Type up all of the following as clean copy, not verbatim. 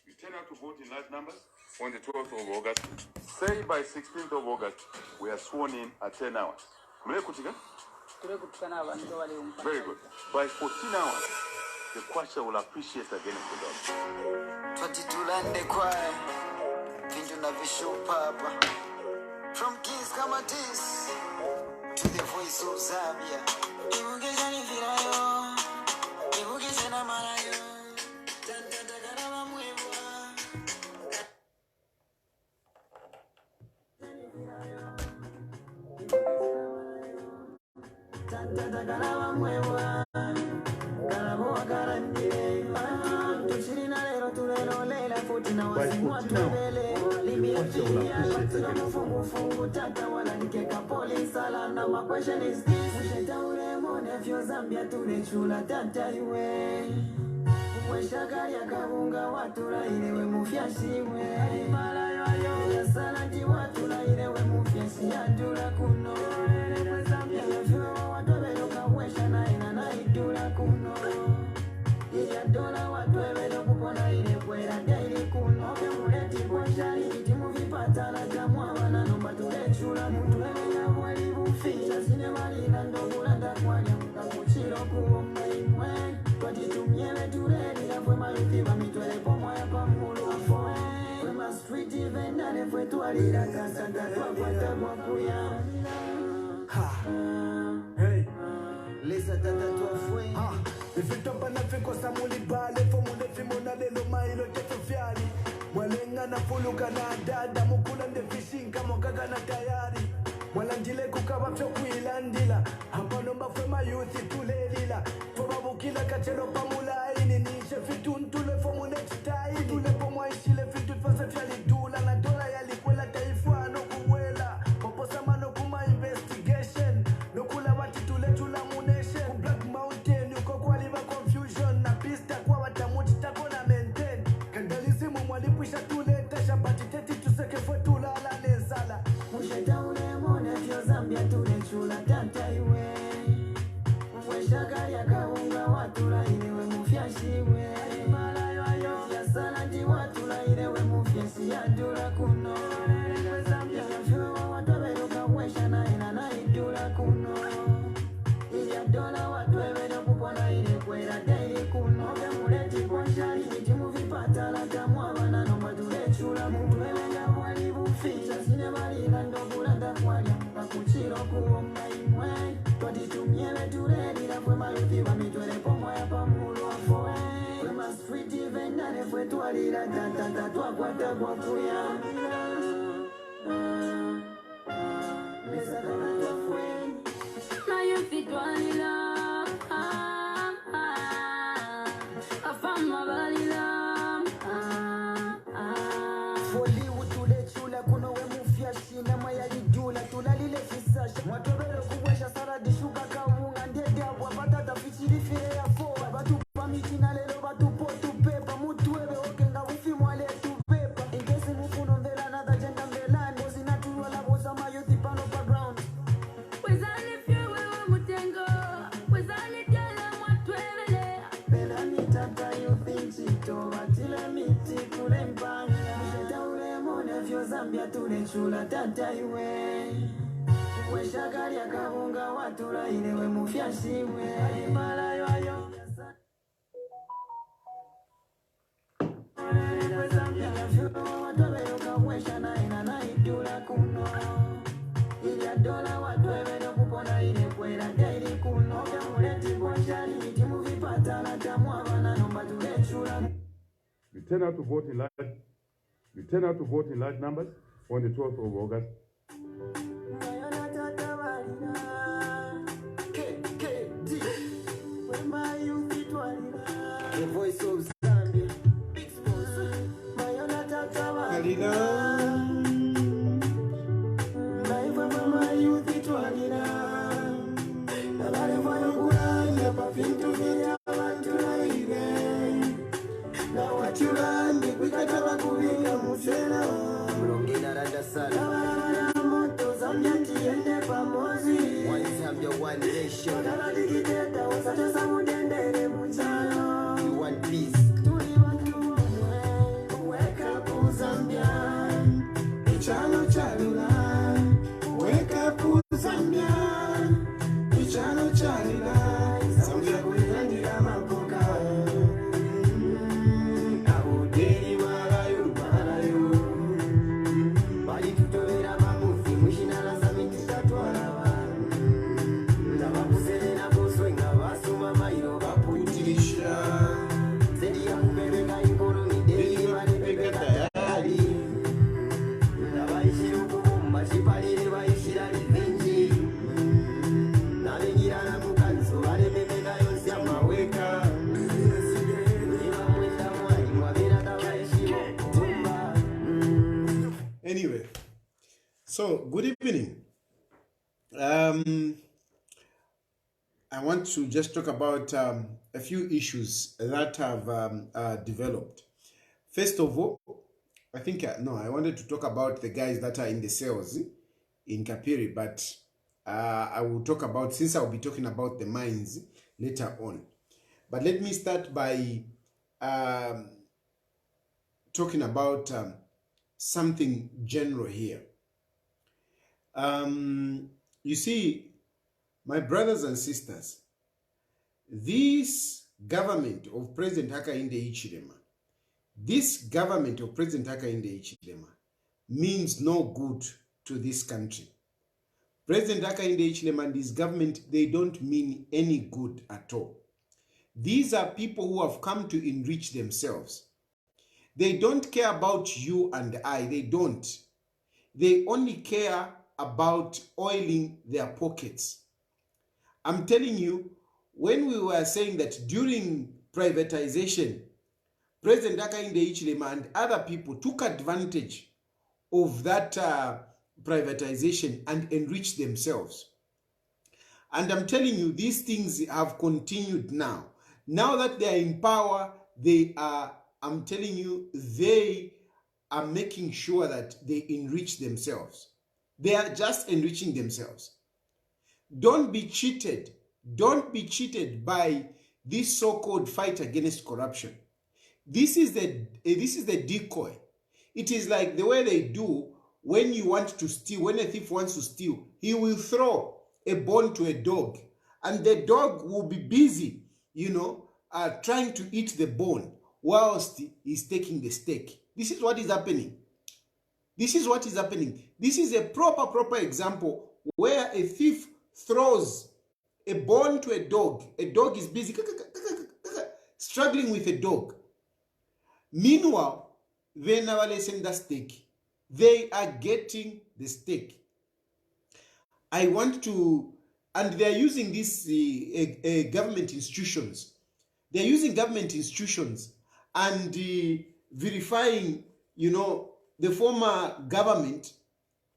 You turn out to vote in large numbers on the 12th of August. Say by 16th of August, we are sworn in at 10 hours. Very good. By 14 hours, the Kwacha will appreciate again the dog. From Kings Kamatis to the voice of Zambia. My question is this: Zambia to the chula tata iwe. Mweshagari akabunga watu la ilewe mufyashiwe. Ya salati watu la ilewe mufyashi adula kuno. Zambia yafyo watu beloka wesha na ina na idula kuno. Ya dola watu beloka kupona ile kwela daili kuno. Ope muleti kwa shari itimu vipata la jamwa wana nomba tule chula mtu wewe ya wali bufisha. Sine wali na ndogula ndakwanya mkakuchilo kuomba imwe. Kwa titumyewe turedi la fwe maruthi wa mitwele pomwa ya pamulu afoe. Fwe ma street event ane fwe tualira kasa tatwa kwa tagwa kuya. Hey, lesa tatatwa fwe. Ifitopa na fiko samuli bale fomule fimona lelo mailo tetu fyari. Mwalenga na fuluka na dada mukula nde fishinga mwakaga na tayari. Mwalanjile kukawa fyo kuilandila. Hapa nomba fwe mayuthi tulelila. Foma bukila kachelo pamula ini nishe fitu ntule fomu next time. Tule pomwa ishile fitu fasa fyali dula na dola yalikwela taifuwa no kuwela. Poposa mano kuma investigation. No kula wati tule chula muneshe. Ku Black Mountain yuko kwa liva confusion. Na pista kwa watamuchi tako na maintain. Kandalizimu mwalipisha tuleta shabati teti tuseke fwe tulala nezala. Musheta ule mone fyo Zambia tule chula tata iwe. Mweshagari akahunga watu la ilewe mufyashiwe. Ya salati watu la ilewe mufyashi adula kuno. Zambia yafyo watu beloka wesha na ina na idula kuno. Ya dola watu beloka kupona ile kwela daili kuno. Ope muleti kwa shari itimu vipata la jamwa wana nomba tule chula mtu wewe ya wali bufisha. Sine wali na ndogula ndakwanya mkakuchilo kuomba imwe. Kwa titumyewe turedi la fwe maruthi wa mitwele pomwa ya pamulu afoe. Fwe ma street event ane fwe tualira tatata twakwata kwa kuya. Lesa tatatwa fwe na yuthi tualira. Afama balila. Foli utule chula kuno we mufyashi na maya lidula tulalile fisasha. Mwatobelo kubwesha saradi shuka kawunga ndege abwa batata fichiri fire ya foa. Batu pamiti na lelo batu potu pepa. Mutu webe okenga ufi mwale tu pepa. Ingesi mufuno mbela na da jenda mbelani. Bozi natuwa la boza mayuthi pano pa ground. Wezali fye wewe mutengo. Wezali tela mwatwebele. Bela mitata yuthi nchito. Watile miti kule mpanga. Musheta ule mone fyo Zambia tule chula tata iwe. Mweshagari akahunga watu la ilewe mufyashiwe. Mala yoyo Zambia yafyo watu beloka wesha na ina na idula kuno. Ilia dola watu beloka kupona ile kwela daili kuno. Ope muleti kwa shari itimu vipata la jamwa wana nomba tule chula. We turn out to vote in large numbers on the 12th of August. The voice of Zambia. Big sponsor. Mayona Tatawa. Naiva mama yuthi tualira. Nabare vayo kuranya pafintu vya bantu la ire. Na wachulani kwikataba kubika musela. Mlongina rada sana. Moto Zambia tiende pamozi. One Zambia, one nation. Nabadikiteta wasacha samudendere mchano. We want peace. So, good evening. Um, I want to just talk about a few issues that have developed. First of all, I think, no, I wanted to talk about the guys that are in the cells in Kapiri, but I will talk about, since I'll be talking about the mines later on. But let me start by um, talking about something general here. You see, my brothers and sisters, this government of President Hakainde Hichilema, this government of President Hakainde Hichilema means no good to this country. President Hakainde Hichilema and his government, they don't mean any good at all. These are people who have come to enrich themselves. They don't care about you and I. They don't. They only care about oiling their pockets. I'm telling you, when we were saying that during privatization, President Hakainde Hichilema and other people took advantage of that privatization and enriched themselves. And I'm telling you, these things have continued now. Now that they are in power, they are, I'm telling you, they are making sure that they enrich themselves. They are just enriching themselves. Don't be cheated. Don't be cheated by this so-called fight against corruption. This is the decoy. It is like the way they do when you want to steal. When a thief wants to steal, he will throw a bone to a dog, and the dog will be busy, trying to eat the bone whilst he's taking the steak. This is what is happening. This is what is happening. This is a proper example where a thief throws a bone to a dog. A dog is busy struggling with a dog. Meanwhile, when they send the steak, they are getting the steak. I want to, and they are using these government institutions. They are using government institutions and verifying, the former government,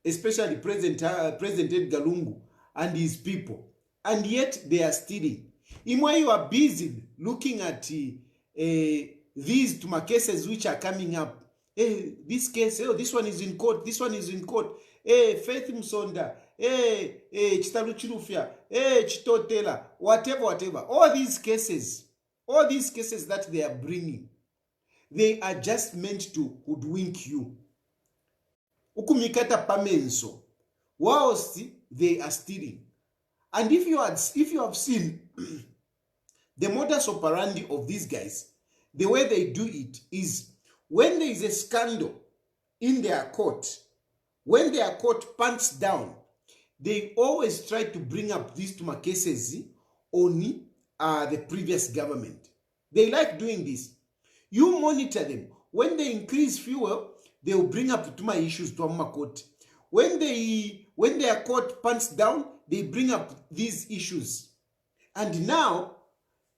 especially President Edgar Lungu and his people, and yet they are stealing. Imwa, you are busy looking at these cases which are coming up. This case, this one is in court, this one is in court. Faith Msonda, Chilufya, Chitotela, whatever. All these cases that they are bringing, they are just meant to hoodwink you. Ukumikata pamenso, whilst they are stealing. And if you have seen the modus operandi of these guys, the way they do it is when there is a scandal in their court, when their court pants down, they always try to bring up these cases on the previous government. They like doing this. You monitor them. When they increase fuel, they will bring up Tuma issues to Amma court. When their court pants down, they bring up these issues. And now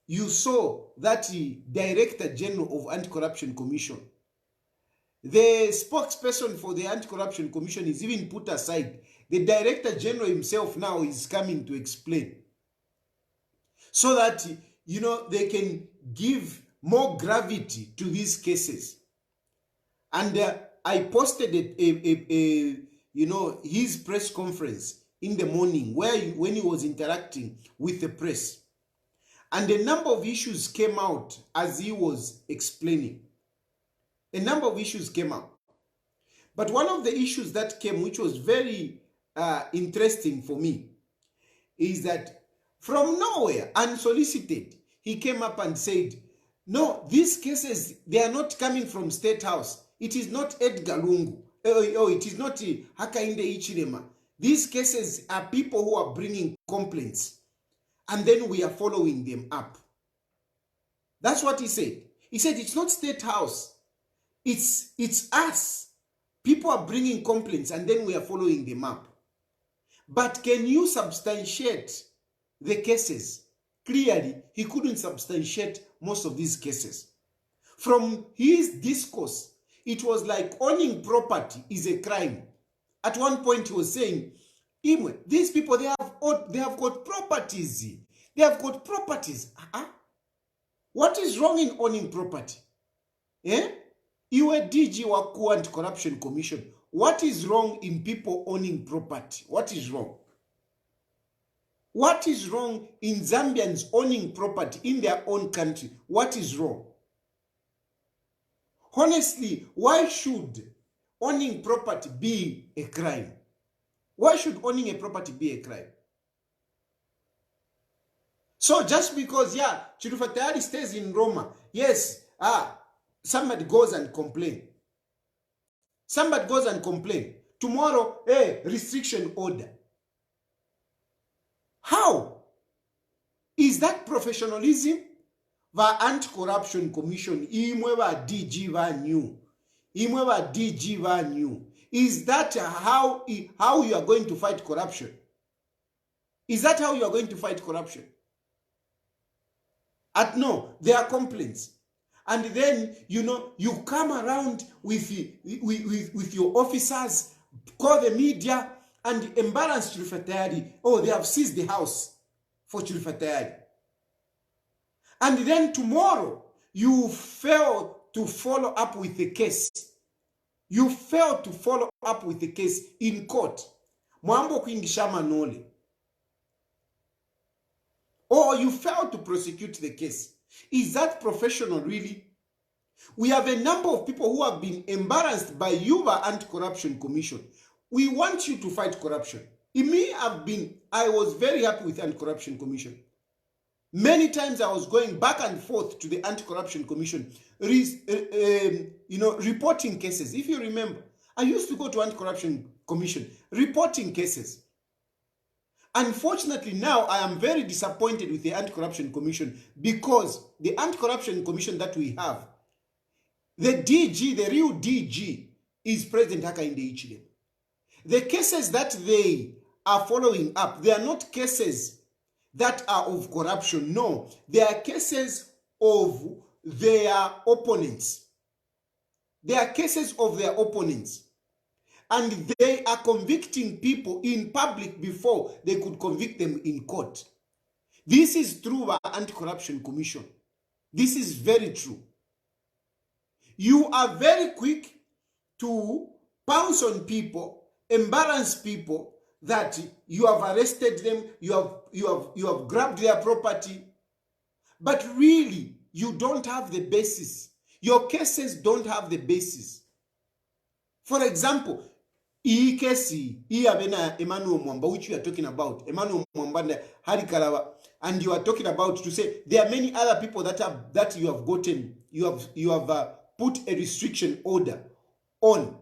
you saw that the Director General of Anti-Corruption Commission, the spokesperson for the Anti-Corruption Commission, is even put aside. The Director General himself now is coming to explain, so that they can give more gravity to these cases. And I posted his press conference in the morning when he was interacting with the press, and a number of issues came out as he was explaining. A number of issues came out, but one of the issues that came, which was very interesting for me, is that from nowhere, unsolicited, he came up and said, no, these cases, they are not coming from State House. It is not Edgar Lungu. It is not Hakainde Hichilema. These cases are people who are bringing complaints, and then we are following them up. That's what he said. He said it's not State House. It's us. People are bringing complaints, and then we are following them up. But can you substantiate the cases? Clearly, he couldn't substantiate most of these cases. From his discourse, it was like owning property is a crime. At one point he was saying, Imwe, these people, they have got properties. They have got properties. What is wrong in owning property? You are DG Waku Anti-Corruption Commission. What is wrong in people owning property? What is wrong? What is wrong in Zambians owning property in their own country? What is wrong? Honestly, why should owning property be a crime? Why should owning a property be a crime? So just because, Chilufya Tayali stays in Roma, yes, somebody goes and complain. Somebody goes and complain. Tomorrow, restriction order. How? Is that professionalism? The Anti-Corruption Commission, imwe ba DG va new. Imwe ba DG va new. Is that how you are going to fight corruption? Is that how you are going to fight corruption? No, there are complaints. And then, you come around with your officers, call the media, and embarrass Chilufya Tayali. Oh, they have seized the house for Chilufya Tayali. And then tomorrow, you fail to follow up with the case. You fail to follow up with the case in court. Mwambo kuingisha manole. Or you fail to prosecute the case. Is that professional really? We have a number of people who have been embarrassed by Yuba Anti-Corruption Commission. We want you to fight corruption. I was very happy with the Anti-Corruption Commission. Many times I was going back and forth to the Anti-Corruption Commission, reporting cases. If you remember, I used to go to Anti-Corruption Commission, reporting cases. Unfortunately, now I am very disappointed with the Anti-Corruption Commission because the Anti-Corruption Commission that we have, the DG, the real DG, is President Hakainde Hichilema. The cases that they are following up, they are not cases that are of corruption. No, they are cases of their opponents. They are cases of their opponents. And they are convicting people in public before they could convict them in court. This is through the Anti-Corruption Commission. This is very true. You are very quick to pounce on people, embarrass people, that you have arrested them, you have grabbed their property, but really you don't have the basis. Your cases don't have the basis. For example, Emmanuel Mwamba, which you are talking about, Emmanuel Mwamba Harikarawa, and you are talking about to say there are many other people that you have gotten, you have put a restriction order on.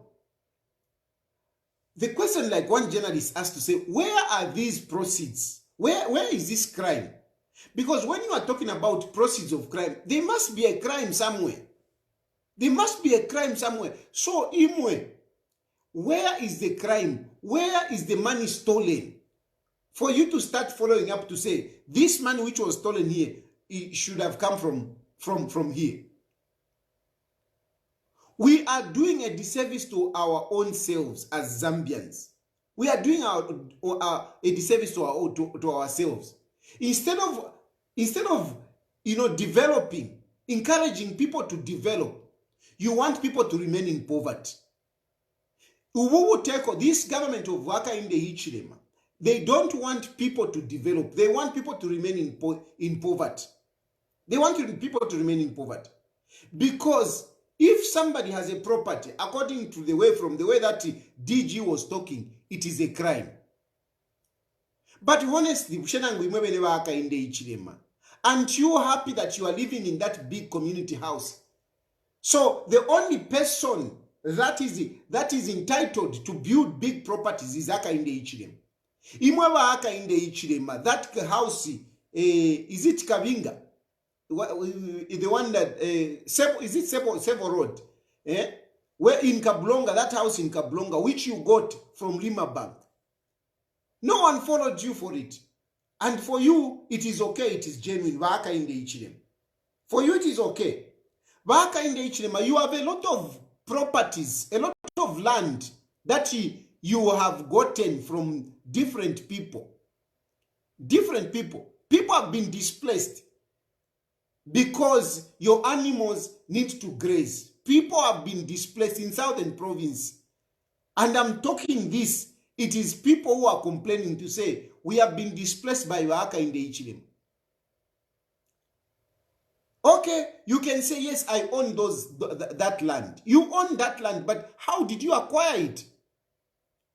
The question, like one journalist asked to say, where are these proceeds? Where is this crime? Because when you are talking about proceeds of crime, there must be a crime somewhere. There must be a crime somewhere. So, Imwe, where is the crime? Where is the money stolen? For you to start following up to say, this money which was stolen here, it should have come from here. We are doing a disservice to our own selves as Zambians. We are doing a disservice to ourselves. Instead of developing, encouraging people to develop, you want people to remain in poverty. This government of Hakainde Hichilema, they don't want people to develop. They want people to remain in poverty. They want people to remain in poverty. Because if somebody has a property, according to the way that DG was talking, it is a crime. But honestly, aren't you happy that you are living in that big community house? So the only person that is entitled to build big properties is Hakainde Hichilema. Imwaba Hakainde Hichilema, that house, is it Kavinga? The one that is it Sebo Road? Where in Kablonga, that house in Kablonga, which you got from Lima Bank. No one followed you for it. And for you, it is okay, it is genuine. Hakainde Hichilema. For you, it is okay. Hakainde Hichilema, you have a lot of properties, a lot of land that you have gotten from different people. Different people. People have been displaced because your animals need to graze. People have been displaced in southern province. And I'm talking this, it is people who are complaining to say, we have been displaced by Hakainde Hichilema. Okay, you can say, yes, I own that land. You own that land, but how did you acquire it?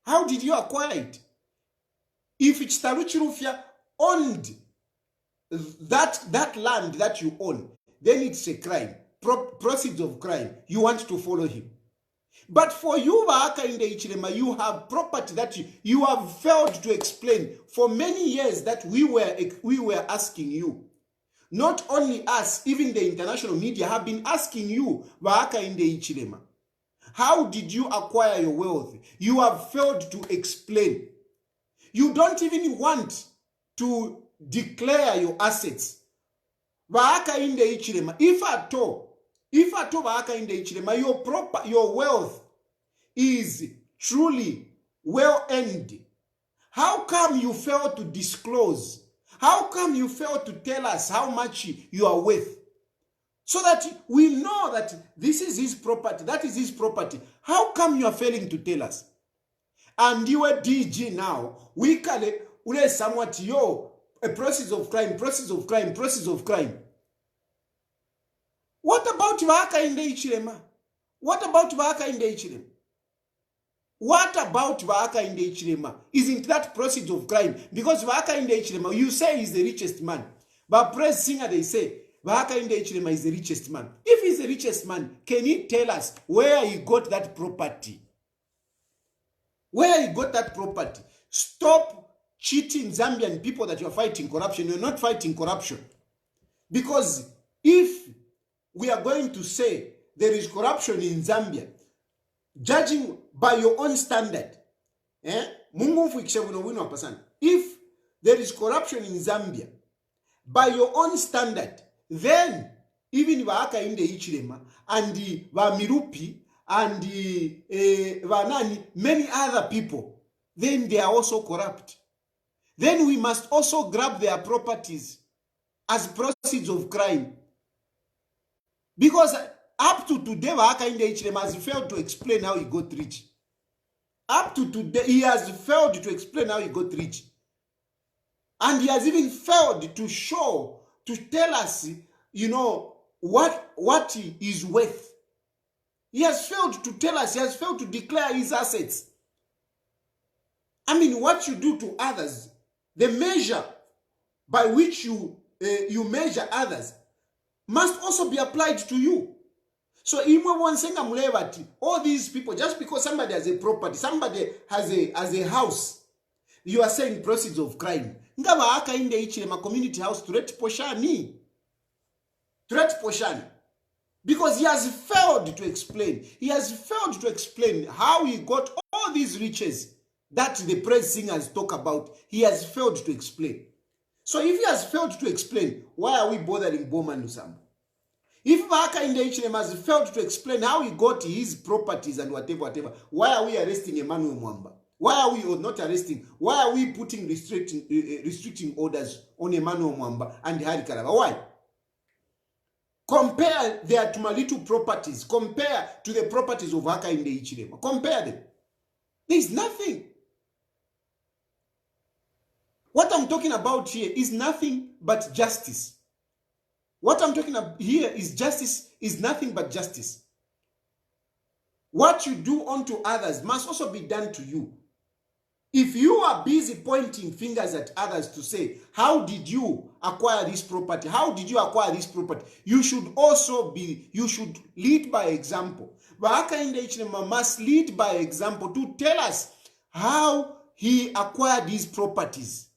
How did you acquire it? If Chilufya owned that land that you own, then it's a crime. Proceeds of crime. You want to follow him. But for you, Hakainde Hichilema, you have property that you have failed to explain for many years that we were asking you. Not only us, even the international media have been asking you, Hakainde Hichilema, how did you acquire your wealth? You have failed to explain. You don't even want to declare your assets. Hakainde Hichilema, if at all Hakainde Hichilema, your wealth is truly well earned, how come you fail to disclose? How come you fail to tell us how much you are worth? So that we know that this is his property, that is his property. How come you are failing to tell us? And you are DG now. We call it somewhat a process of crime, process of crime, process of crime. What about Hakainde Hichilema? What about Hakainde Hichilema? What about Hakainde Hichilema? Isn't that process of crime? Because Hakainde Hichilema, you say he's the richest man. But press singer, they say, Hakainde Hichilema is the richest man. If he's the richest man, can he tell us where he got that property? Where he got that property? Stop cheating Zambian people that you're fighting corruption. You're not fighting corruption. Because if we are going to say there is corruption in Zambia, judging by your own standard, if there is corruption in Zambia, by your own standard, then even Hakainde Hichilema and Mirupi and many other people, then they are also corrupt. Then we must also grab their properties as proceeds of crime. Because up to today, Hakainde Hichilema has failed to explain how he got rich. Up to today, he has failed to explain how he got rich. And he has even failed to show, to tell us, what he is worth. He has failed to tell us, he has failed to declare his assets. I mean, what you do to others, the measure by which you measure others must also be applied to you. So all these people, just because somebody has a property, somebody has a house, you are saying proceeds of crime. Ngaba Hakainde Hichilema community house threat poshani. Because he has failed to explain. He has failed to explain how he got all these riches that the praise singers talk about. He has failed to explain. So if he has failed to explain, why are we bothering Boma Nusambo? If Hakainde Hichilema has failed to explain how he got his properties and whatever, why are we arresting Emmanuel Mwamba? Why are we not arresting? Why are we putting restricting orders on Emmanuel Mwamba and Hari Kalaba? Why? Compare their Tumalitu properties. Compare to the properties of Hakainde Hichilema. Compare them. There is nothing. What I'm talking about here is nothing but justice. What I'm talking about here is justice, is nothing but justice. What you do unto others must also be done to you. If you are busy pointing fingers at others to say, how did you acquire this property? How did you acquire this property? You should lead by example. But Hakainde Hichilema must lead by example to tell us how he acquired these properties.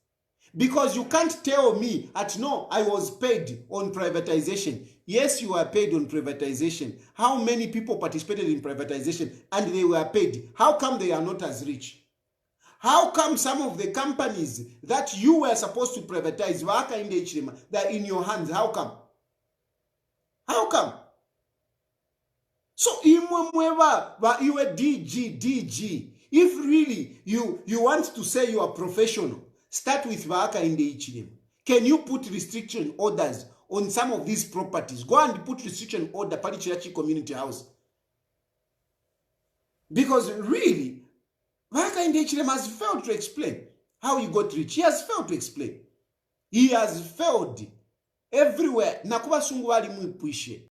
Because you can't tell me no, I was paid on privatization. Yes, you were paid on privatization. How many people participated in privatization and they were paid? How come they are not as rich? How come some of the companies that you were supposed to privatize, Hakainde Hichilema, they're in your hands? How come? How come? So, you were DG. If really you want to say you are professional, start with Hakainde Hichilema. Can you put restriction orders on some of these properties? Go and put restriction order Palichirachi Community House. Because really, Hakainde Hichilema has failed to explain how he got rich. He has failed to explain. He has failed everywhere. Nakuba sungu wali muipwishe.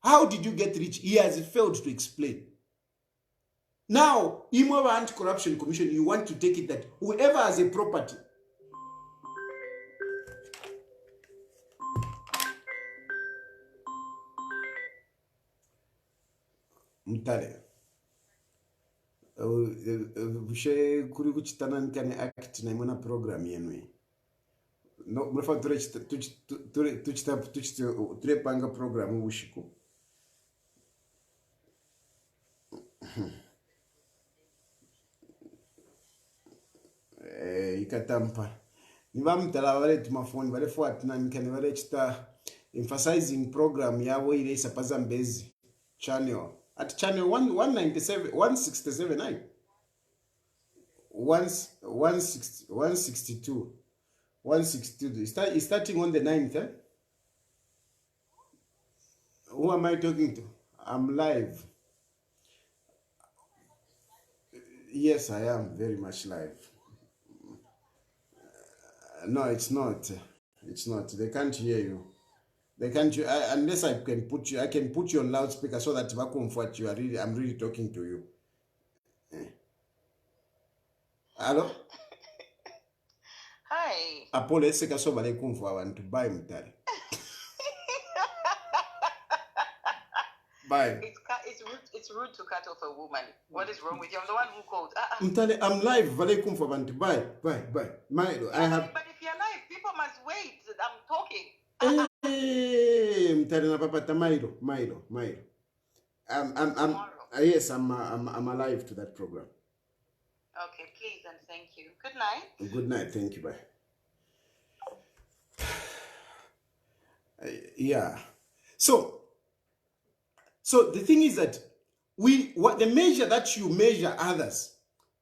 How did you get rich? He has failed to explain. Now, Imova Anti-Corruption Commission, you want to take it that whoever has a property, Mutale, Bushe kuri kuchitana nkane act na imona program yenwe. No, mrefa turepanga program ushiko. Ikatampa. Nivamtala vale tumafoni vale fuat na nkane vale chita emphasizing program yawo ile Sapazambezi channel. At channel 197, 167, 162. 162. It's starting on the 9th. Eh? Who am I talking to? I'm live. Yes, I am very much live. No, it's not. It's not. They can't hear you. They can't. Unless I can put you. I can put you on loudspeaker so that comfort you. I'm really talking to you. Hello. Hi. Apole seka so bale kumfu abantu buy mtari. Bye. It's rude to cut off a woman. What is wrong with you? I'm the one who called. Mtale, I'm live. Vale kumfu abantu bye. Milo, I have. But if you're live, people must wait. I'm talking. Mtale na papa Milo. Yes, I'm alive to that program. Okay, please and thank you. Good night. Good night. Thank you. Bye. Yeah. So the thing is that the measure that you measure others,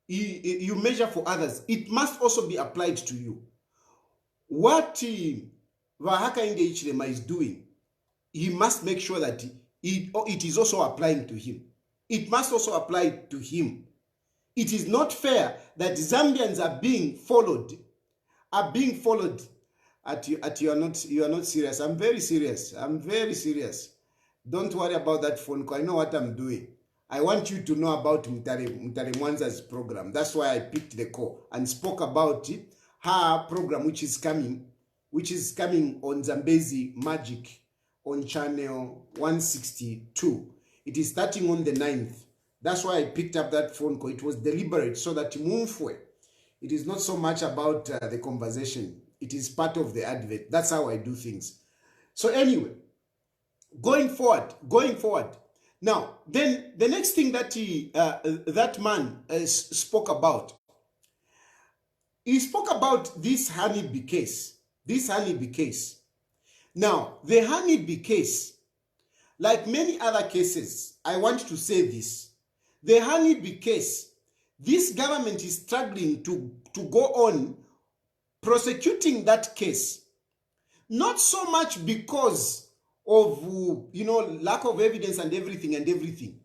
you measure for others, it must also be applied to you. What Hakainde Hichilema is doing, he must make sure that it is also applying to him. It must also apply to him. It is not fair that Zambians are being followed. You are not serious. I'm very serious. Don't worry about that phone call. I know what I'm doing. I want you to know about Mutale Mwanza's program. That's why I picked the call and spoke about it. Her program, which is coming on Zambezi Magic on channel 162. It is starting on the 9th. That's why I picked up that phone call. It was deliberate so that it is not so much about the conversation. It is part of the advert. That's how I do things. So anyway, going forward. Now, then the next thing that that man spoke about, he spoke about this honeybee case. Now, the honeybee case, like many other cases, I want to say this. The honeybee case, this government is struggling to go on prosecuting that case. Not so much because of, lack of evidence and everything.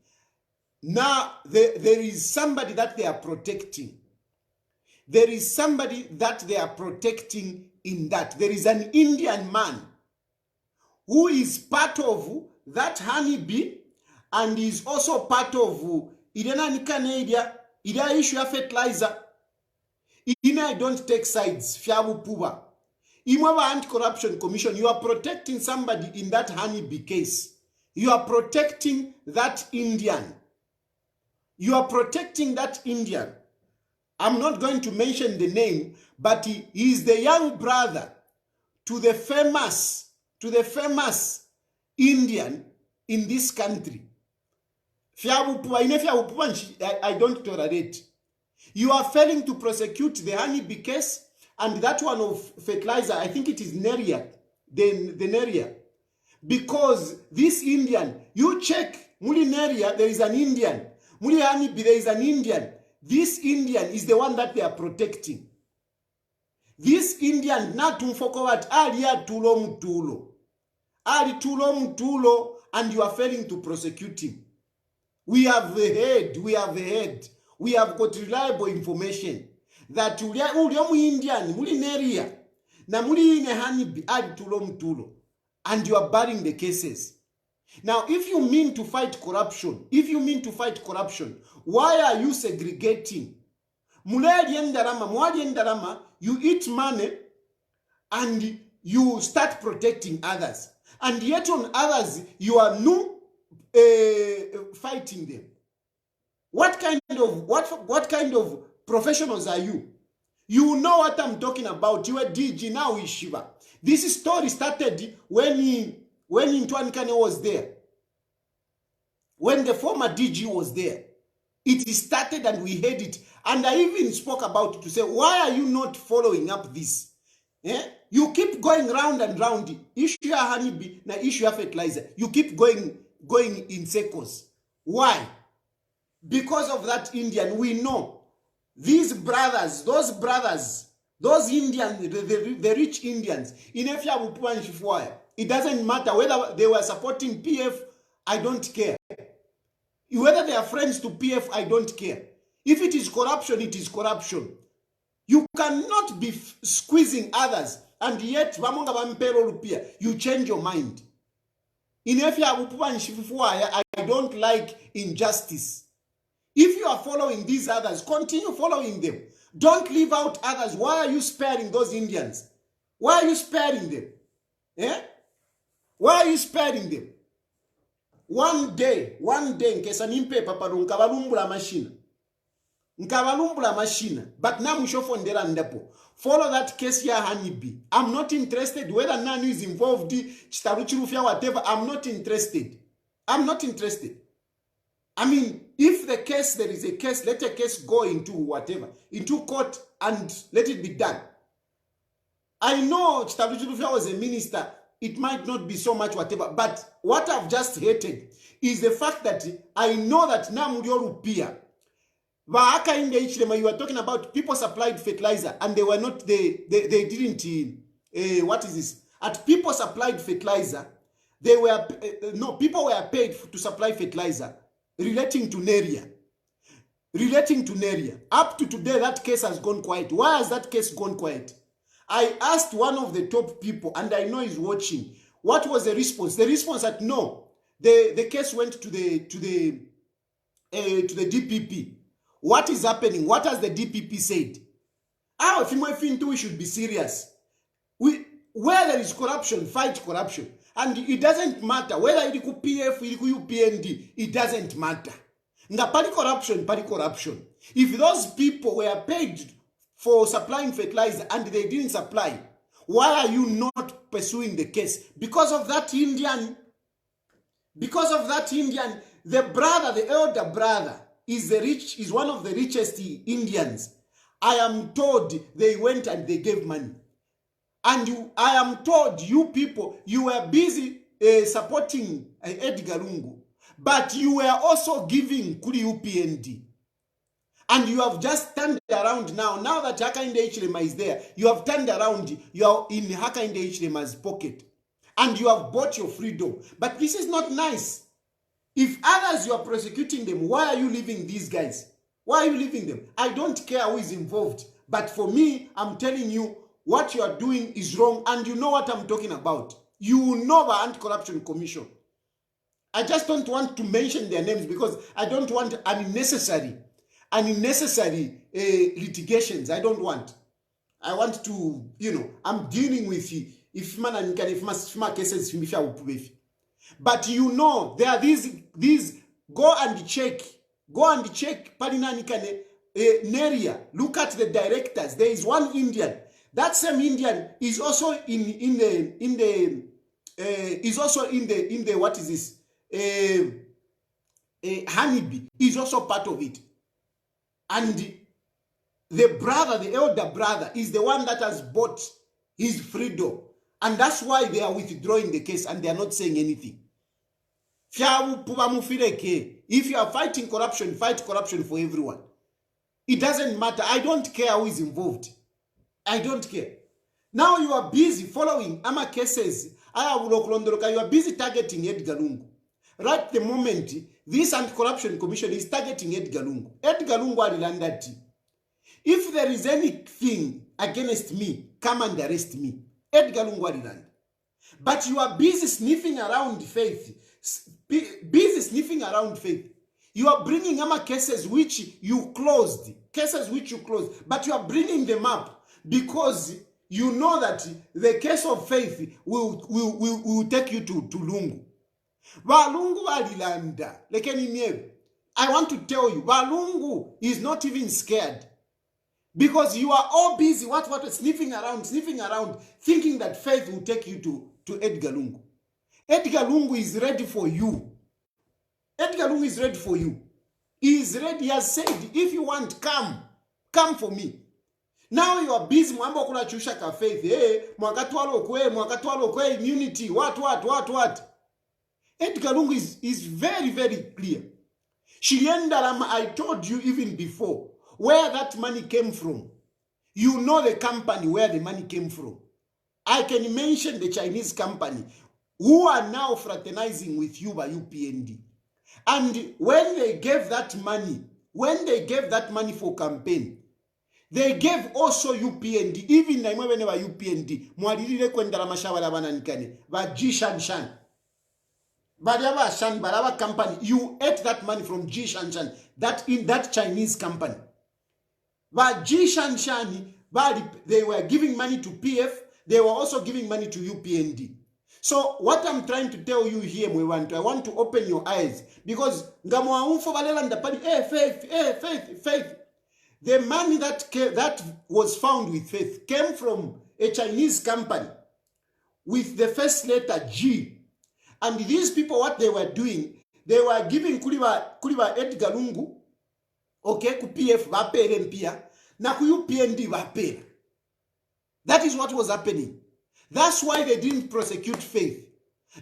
Now, there is somebody that they are protecting. There is somebody that they are protecting in that. There is an Indian man who is part of that honeybee and is also part of Ida issue of fertilizer. I don't take sides. Imova Anti-Corruption Commission, you are protecting somebody in that honeybee case. You are protecting that Indian. I'm not going to mention the name, but he is the young brother to the famous Indian in this country. I don't tolerate. You are failing to prosecute the honeybee case and that one of fertilizer. I think it is Neria, the Neria. Because this Indian, you check, Muli Neria, there is an Indian. Muli honeybee, there is an Indian. this Indian is the one that they are protecting. This Indian, natumfokowat alia tulo mtulo. Ali tulo mtulo, and you are failing to prosecute him. We have heard, we have got reliable information that uliomu Indian, muli neria, na muli ine hanibi, ali tulo mtulo, and you are barring the cases. Now, if you mean to fight corruption, why are you segregating? You eat money and you start protecting others. And yet on others, you are fighting them. What kind of professionals are you? You know what I'm talking about. You are DG, now is Shiva. This story started when Ntwan Kane was there. When the former DG was there. It started and we heard it. And I even spoke about it to say, why are you not following up this? You keep going round and round. Issue ya honeybee, na issue ya fertilizer. You keep going in circles. Why? Because of that Indian, we know. Those Indians, the rich Indians, it doesn't matter whether they were supporting PF, I don't care. Whether they are friends to PF, I don't care. If it is corruption, it is corruption. You cannot be squeezing others and yet you change your mind. I don't like injustice. If you are following these others, continue following them. Don't leave out others. Why are you sparing those Indians? Why are you sparing them? Why are you sparing them? One day, nkesa nimpe paparu nkabalumbula machine. But now mushofondera ndapo. Follow that case ya honeybee. I'm not interested whether Nanu is involved, Chilufya, whatever. I'm not interested. I mean, if the case, there is a case, let a case go into whatever, into court and let it be done. I know Chilufya was a minister. It might not be so much whatever, but what I've just hated is the fact that I know that Namurupia, Hakainde Hichilema, you were talking about people supplied fertilizer and they were not, they didn't, what is this? At people supplied fertilizer, they were, no, people were paid to supply fertilizer relating to Neria. Up to today, that case has gone quiet. Why has that case gone quiet? I asked one of the top people, and I know he's watching, what was the response? The response that no, the case went to the DPP. What is happening? What has the DPP said? We should be serious. Where there is corruption, fight corruption. And it doesn't matter whether it is PF, it is UPND, it doesn't matter. Party corruption. If those people were paid for supplying fertilizer and they didn't supply, why are you not pursuing the case? Because of that Indian, the brother, the elder brother, is one of the richest Indians. I am told they went and they gave money. And I am told you people, you were busy supporting Edgar Lungu, but you were also giving Kuli UPND. And you have just turned around now that Hakainde Hichilema is there, you have turned around, you are in Hakainde Hichilema's pocket. And you have bought your freedom. But this is not nice. If others you are prosecuting them, why are you leaving these guys? Why are you leaving them? I don't care who is involved. But for me, I'm telling you, what you are doing is wrong. And you know what I'm talking about. You know the Anti-Corruption Commission. I just don't want to mention their names because I don't want unnecessary litigations. I don't want. I want to, I'm dealing with if my cases. But you know, there are these go and check Palinani Kane Neria. Look at the directors. There is one Indian. That same Indian is also in the what is this? Honeybee is also part of it. And the elder brother is the one that has bought his freedom. And that's why they are withdrawing the case and they are not saying anything. If you are fighting corruption, fight corruption for everyone. It doesn't matter. I don't care who is involved. I don't care. Now you are busy following ama cases. You are busy targeting Edgar Lungu. Right the moment, this Anti-Corruption Commission is targeting Edgar Lungu. Edgar Lungu alilandati. If there is anything against me, come and arrest me. Edgar Lungu aliland. But you are busy sniffing around Faith. Busy sniffing around Faith. You are bringing ama cases which you closed. Cases which you closed. But you are bringing them up because you know that the case of Faith will take you to Lungu. Walungu alilanda. I want to tell you, Walungu is not even scared. Because you are all busy, sniffing around, thinking that Faith will take you to Edgar Lungu. Edgar Lungu is ready for you. Edgar Lungu is ready for you. He is ready. He has said, if you want, come for me. Now you are busy. Mwambo kuna chusha ka Faith. Mwakatwalo kwe, immunity. What? Edgar Lungu is very, very clear. Shiriendarama, I told you even before, where that money came from. You know the company where the money came from. I can mention the Chinese company who are now fraternizing with you by UPND. And when they gave that money, for campaign, they gave also UPND, even whenever UPND, mwadilile kwendala mashawala bananikane, ba G-Shan-Shan. Baraba company, you ate that money from G-Shan-Shan, in that Chinese company. But G-Shan-Shan, they were giving money to PF, they were also giving money to UPND. So what I'm trying to tell you here, I want to open your eyes. Because Faith. The money that was found with Faith came from a Chinese company with the first letter G. And these people, what they were doing, they were giving Kuliba Edgar Lungu, okay, ku PF vapere mpia, na ku UPND vapere. That is what was happening. That's why they didn't prosecute Faith.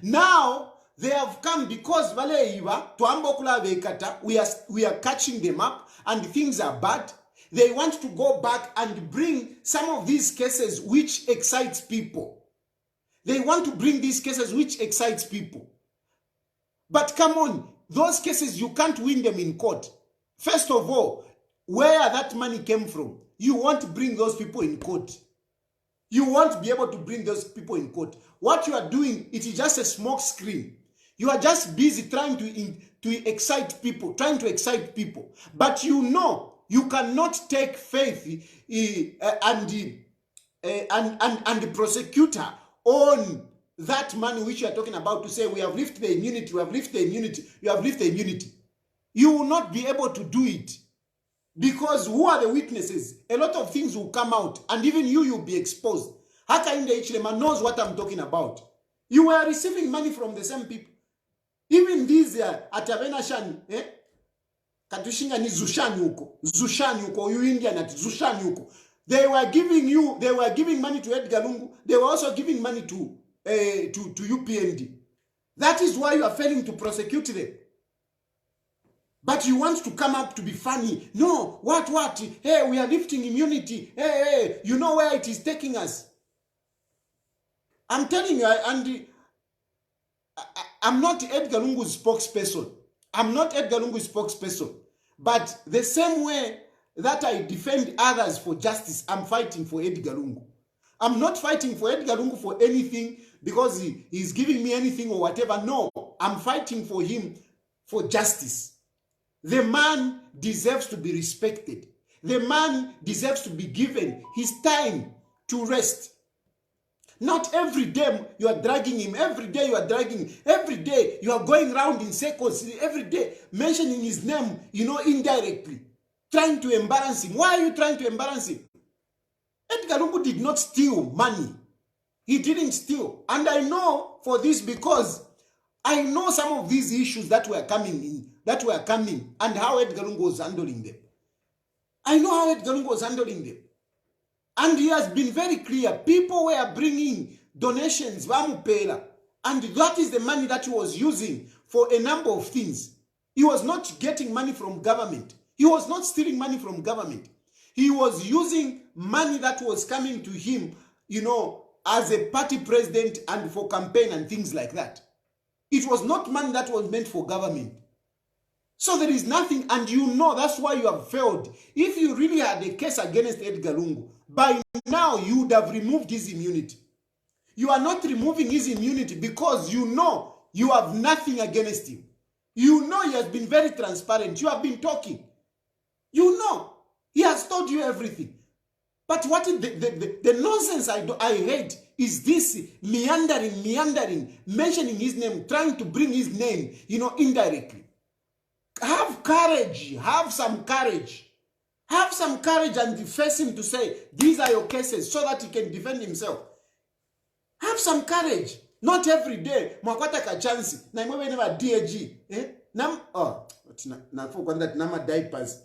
Now they have come because we are catching them up and things are bad. They want to go back and bring some of these cases which excites people. They want to bring these cases which excites people. But come on, those cases, you can't win them in court. First of all, where that money came from, you want to bring those people in court. You won't be able to bring those people in court. What you are doing, it is just a smoke screen. You are just busy trying to excite people, But you know, you cannot take Faith and the prosecutor on that money which you are talking about to say, we have lifted the immunity, you have lifted the immunity. You will not be able to do it. Because who are the witnesses? A lot of things will come out, and even you'll be exposed. Hakainde Hichilema knows what I'm talking about. You were receiving money from the same people. Even these Atavena Shani, Katushinga ni Zushani uko, you Indian at Zushani uko. They were giving money to Edgar Lungu. They were also giving money to UPND. That is why you are failing to prosecute them. But you want to come up to be funny. No, what? Hey, we are lifting immunity. Hey, you know where it is taking us. I'm telling you, I'm not Edgar Lungu's spokesperson. But the same way that I defend others for justice, I'm fighting for Edgar Lungu. I'm not fighting for Edgar Lungu for anything because he's giving me anything or whatever. No, I'm fighting for him for justice. The man deserves to be respected. The man deserves to be given his time to rest. Not every day you are dragging him. Every day you are dragging him. Every day you are going around in circles. Every day mentioning his name, indirectly. Trying to embarrass him. Why are you trying to embarrass him? Edgar Lungu did not steal money. He didn't steal. And I know for this because I know some of these issues that were coming and how Edgar Lungu was handling them. I know how Edgar Lungu was handling them. And he has been very clear. People were bringing donations, and that is the money that he was using for a number of things. He was not getting money from government. He was not stealing money from government. He was using money that was coming to him, as a party president and for campaign and things like that. It was not money that was meant for government. So there is nothing, and that's why you have failed. If you really had a case against Edgar Lungu, by now you would have removed his immunity. You are not removing his immunity because you have nothing against him. He has been very transparent. You have been talking. He has told you everything. But what is the nonsense I hate is this meandering, mentioning his name, trying to bring his name, indirectly. Have courage. Have some courage. Have some courage and face him to say, these are your cases, so that he can defend himself. Have some courage. Not every day. Mwakwata ka chance. Na imwe never DAG. Forgot that nama diapers.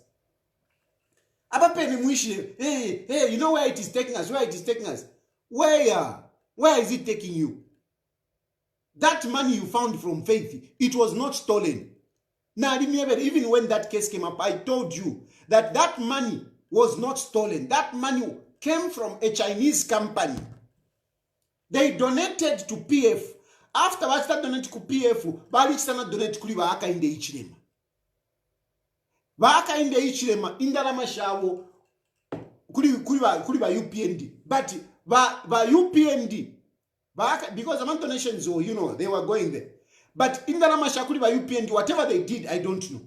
Hey, you know where it is taking us? Where it is taking us? Where is it taking you? That money you found from Faith, it was not stolen. Now, even when that case came up, I told you that money was not stolen. That money came from a Chinese company. They donated to PF. Afterwards, that donated to PF, Balichana donated to Hakainde Hichilema. Hakainde Hichilema, Indarama Shawo, Kuriba UPND. But UPND, because among donations, they were going there. But in the Ramashakuri by UPND, whatever they did, I don't know.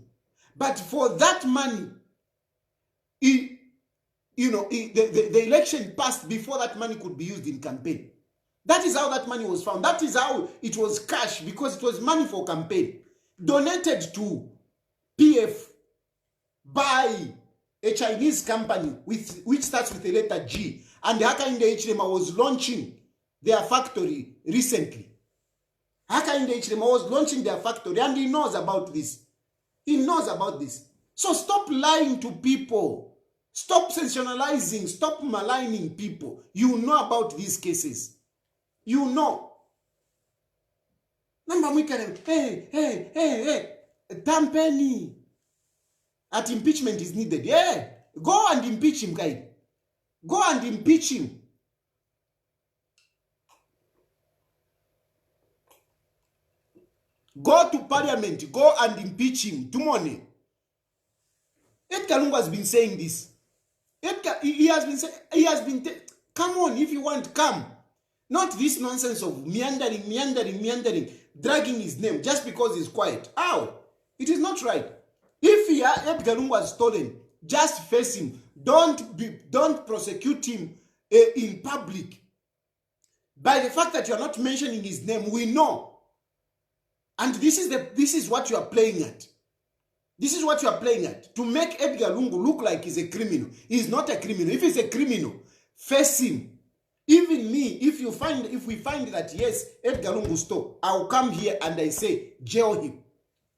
But for that money, the election passed before that money could be used in campaign. That is how that money was found. That is how it was cash, because it was money for campaign. Donated to PF by a Chinese company which starts with the letter G. And Hakainde Hichilema was launching their factory recently. Hakainde Hichilema was launching their factory, and he knows about this. He knows about this. So stop lying to people. Stop sensationalizing. Stop maligning people. You know about these cases. You know. Hey. Tampeni. At impeachment is needed. Yeah. Go and impeach him, guys. Go and impeach him. Go to parliament. Go and impeach him. Tomorrow. Edgar Lungu has been saying this. He has been come on, if you want, come. Not this nonsense of meandering, dragging his name just because he's quiet. How? It is not right. If Edgar Lungu was stolen, just face him. Don't prosecute him in public. By the fact that you are not mentioning his name, we know. And this is what you are playing at. This is what you are playing at. To make Edgar Lungu look like he's a criminal. He's not a criminal. If he's a criminal, face him. Even me, if we find that yes, Edgar Lungu stole, I'll come here and I say, jail him.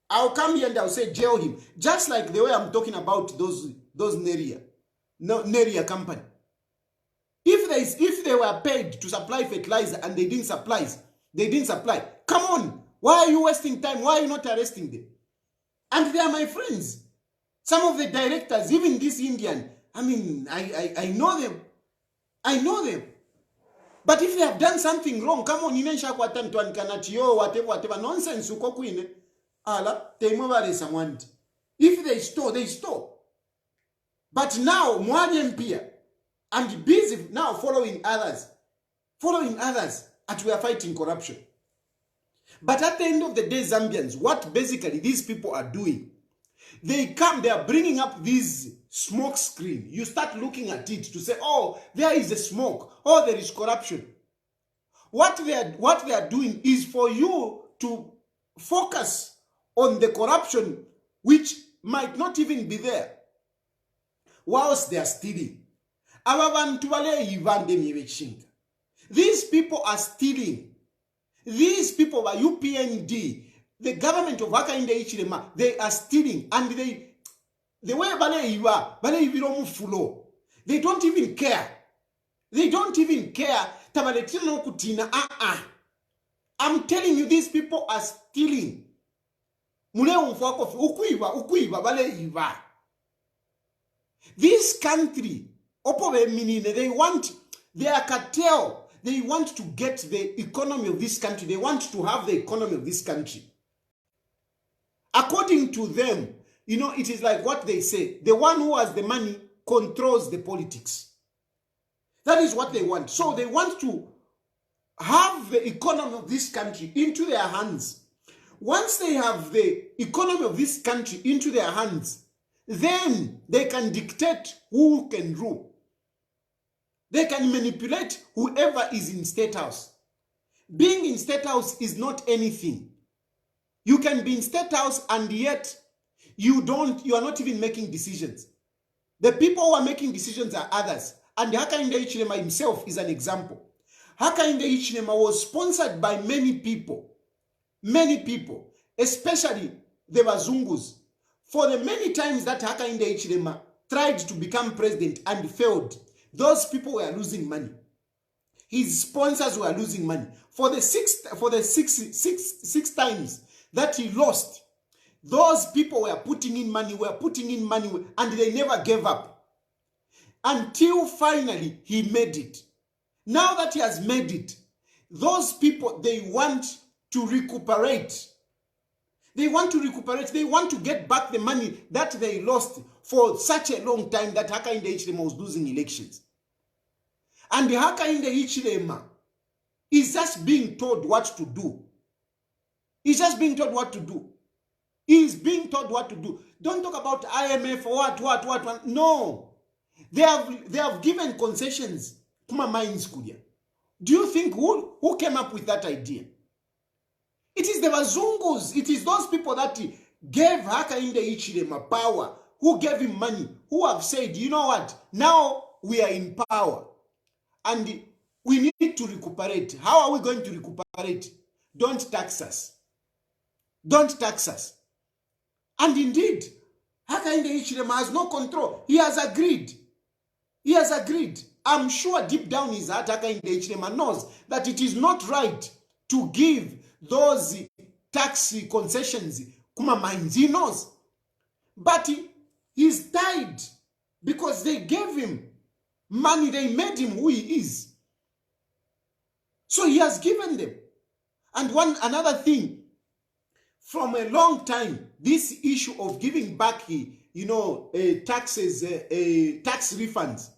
I'll come here and I'll say, jail him. Just like the way I'm talking about those Neria company. If they were paid to supply fertilizer and they didn't supply. Come on. Why are you wasting time? Why are you not arresting them? And they are my friends. Some of the directors, even this Indian, I mean, I know them. I know them. But if they have done something wrong, come on, whatever, nonsense, if they stole, they stole. But now, Mwanyempia, and busy now following others, and we are fighting corruption. But at the end of the day, Zambians, what basically these people are doing, they are bringing up this smoke screen. You start looking at it to say, oh, there is a smoke. Oh, there is corruption. What they are doing is for you to focus on the corruption which might not even be there whilst they are stealing. These people are stealing. These people are UPND, the government of Hakainde Hichilema, they are stealing, and the way they don't even care. They don't even care. I'm telling you, these people are stealing. This country, they want their cartel. They want to get the economy of this country. They want to have the economy of this country. According to them, it is like what they say. The one who has the money controls the politics. That is what they want. So they want to have the economy of this country into their hands. Once they have the economy of this country into their hands, then they can dictate who can rule. They can manipulate whoever is in State House. Being in State House is not anything. You can be in State House and yet you are not even making decisions. The people who are making decisions are others. And Hakainde Hichilema himself is an example. Hakainde Hichilema was sponsored by many people, especially the Bazungus. For the many times that Hakainde Hichilema tried to become president and failed, those people were losing money. His sponsors were losing money. For the six times that he lost, those people were putting in money, and they never gave up. Until finally he made it. Now that he has made it, those people, they want to recuperate. They want to get back the money that they lost for such a long time that Hakainde Hichilema was losing elections. And the Hakainde Hichilema is just being told what to do. He's just being told what to do. He's being told what to do. Don't talk about IMF or what. No. They have given concessions. Do you think who came up with that idea? It is the Bazungus. It is those people that gave Hakainde Hichilema power, who gave him money, who have said, you know what, now we are in power and we need to recuperate. How are we going to recuperate? Don't tax us. Don't tax us. And indeed, Hakainde Hichilema has no control. He has agreed. He has agreed. I'm sure deep down his heart, Hakainde Hichilema knows that it is not right to give those tax concessions kuma mines. He knows. But he's tied because they gave him money. They made him who he is. So he has given them. And another thing, from a long time, this issue of giving back, taxes, tax refunds,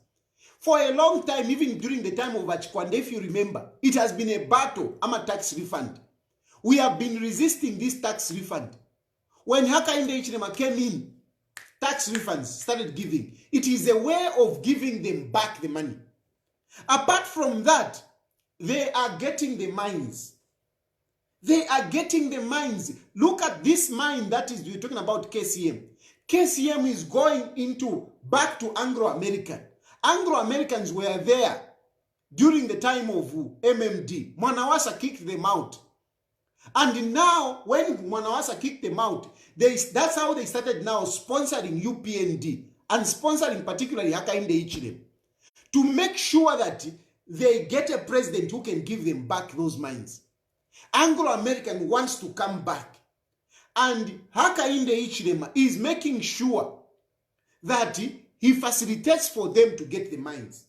for a long time, even during the time of Achikwande, if you remember, it has been a battle. I'm a tax refund. We have been resisting this tax refund. When Hakainde Hichilema came in, tax refunds started giving. It is a way of giving them back the money. Apart from that, they are getting the mines. They are getting the mines. Look at this mine that is, we're talking about KCM. KCM is going back to Anglo-American. Anglo-Americans were there during the time of MMD. Mwanawasa kicked them out. And now, when Mwanawasa kicked them out, that's how they started now sponsoring UPND and sponsoring particularly Hakainde Hichilema to make sure that they get a president who can give them back those mines. Anglo-American wants to come back. And Hakainde Hichilema is making sure that he facilitates for them to get the mines.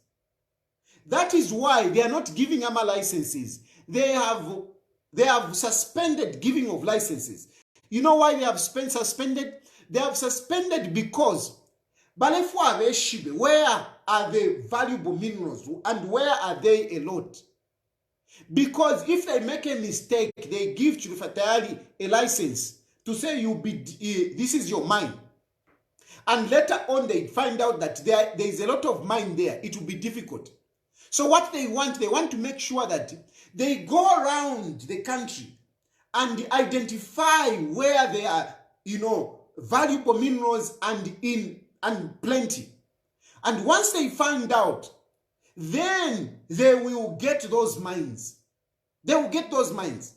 That is why they are not giving AMA licenses. They have suspended giving of licenses. You know why they have suspended? They have suspended because where are the valuable minerals and where are they a lot? Because if they make a mistake, they give Chilufya Tayali a license to say this is your mine. And later on they find out that there is a lot of mine there. It will be difficult. So what they want to make sure that they go around the country and identify where there are, valuable minerals and plenty. And once they find out, then they will get those mines. They will get those mines.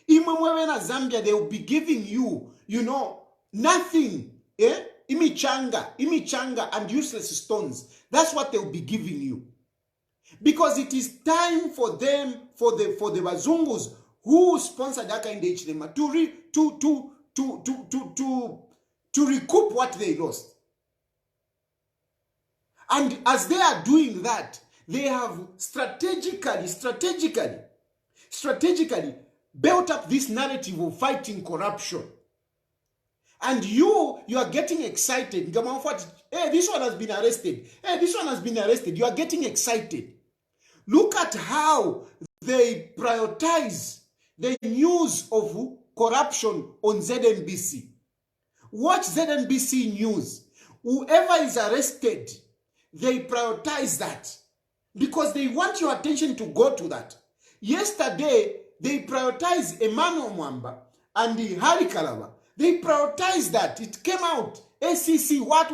In Zambia, they will be giving you, nothing. Imichanga and useless stones. That's what they will be giving you. Because it is time for them, for the Bazungus who sponsored Hakainde Hichilema to recoup what they lost. And as they are doing that, they have strategically built up this narrative of fighting corruption. And you are getting excited. Hey, this one has been arrested. Hey, this one has been arrested. You are getting excited. Look at how they prioritize the news of corruption on ZNBC. Watch ZNBC news. Whoever is arrested, they prioritize that because they want your attention to go to that. Yesterday, they prioritized Emmanuel Mwamba and the Hari Kalaba. They prioritized that. It came out. ACC, what.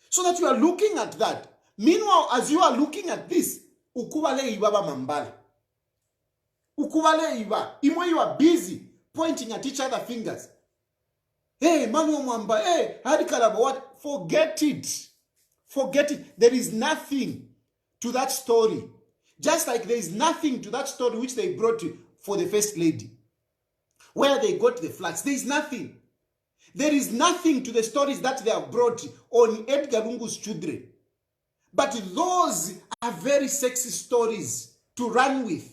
So that you are looking at that. Meanwhile, as you are looking at this, ukubale ibaba mambala. Ukubale iba. Imwe you are busy pointing at each other fingers. Hey, Emmanuel Mwamba, hey, Hari Kalaba, what? Forget it. Forget it. There is nothing to that story. Just like there is nothing to that story which they brought for the First Lady. Where they got the flags. There is nothing. There is nothing to the stories that they have brought on Edgar Lungu's children. But those are very sexy stories to run with.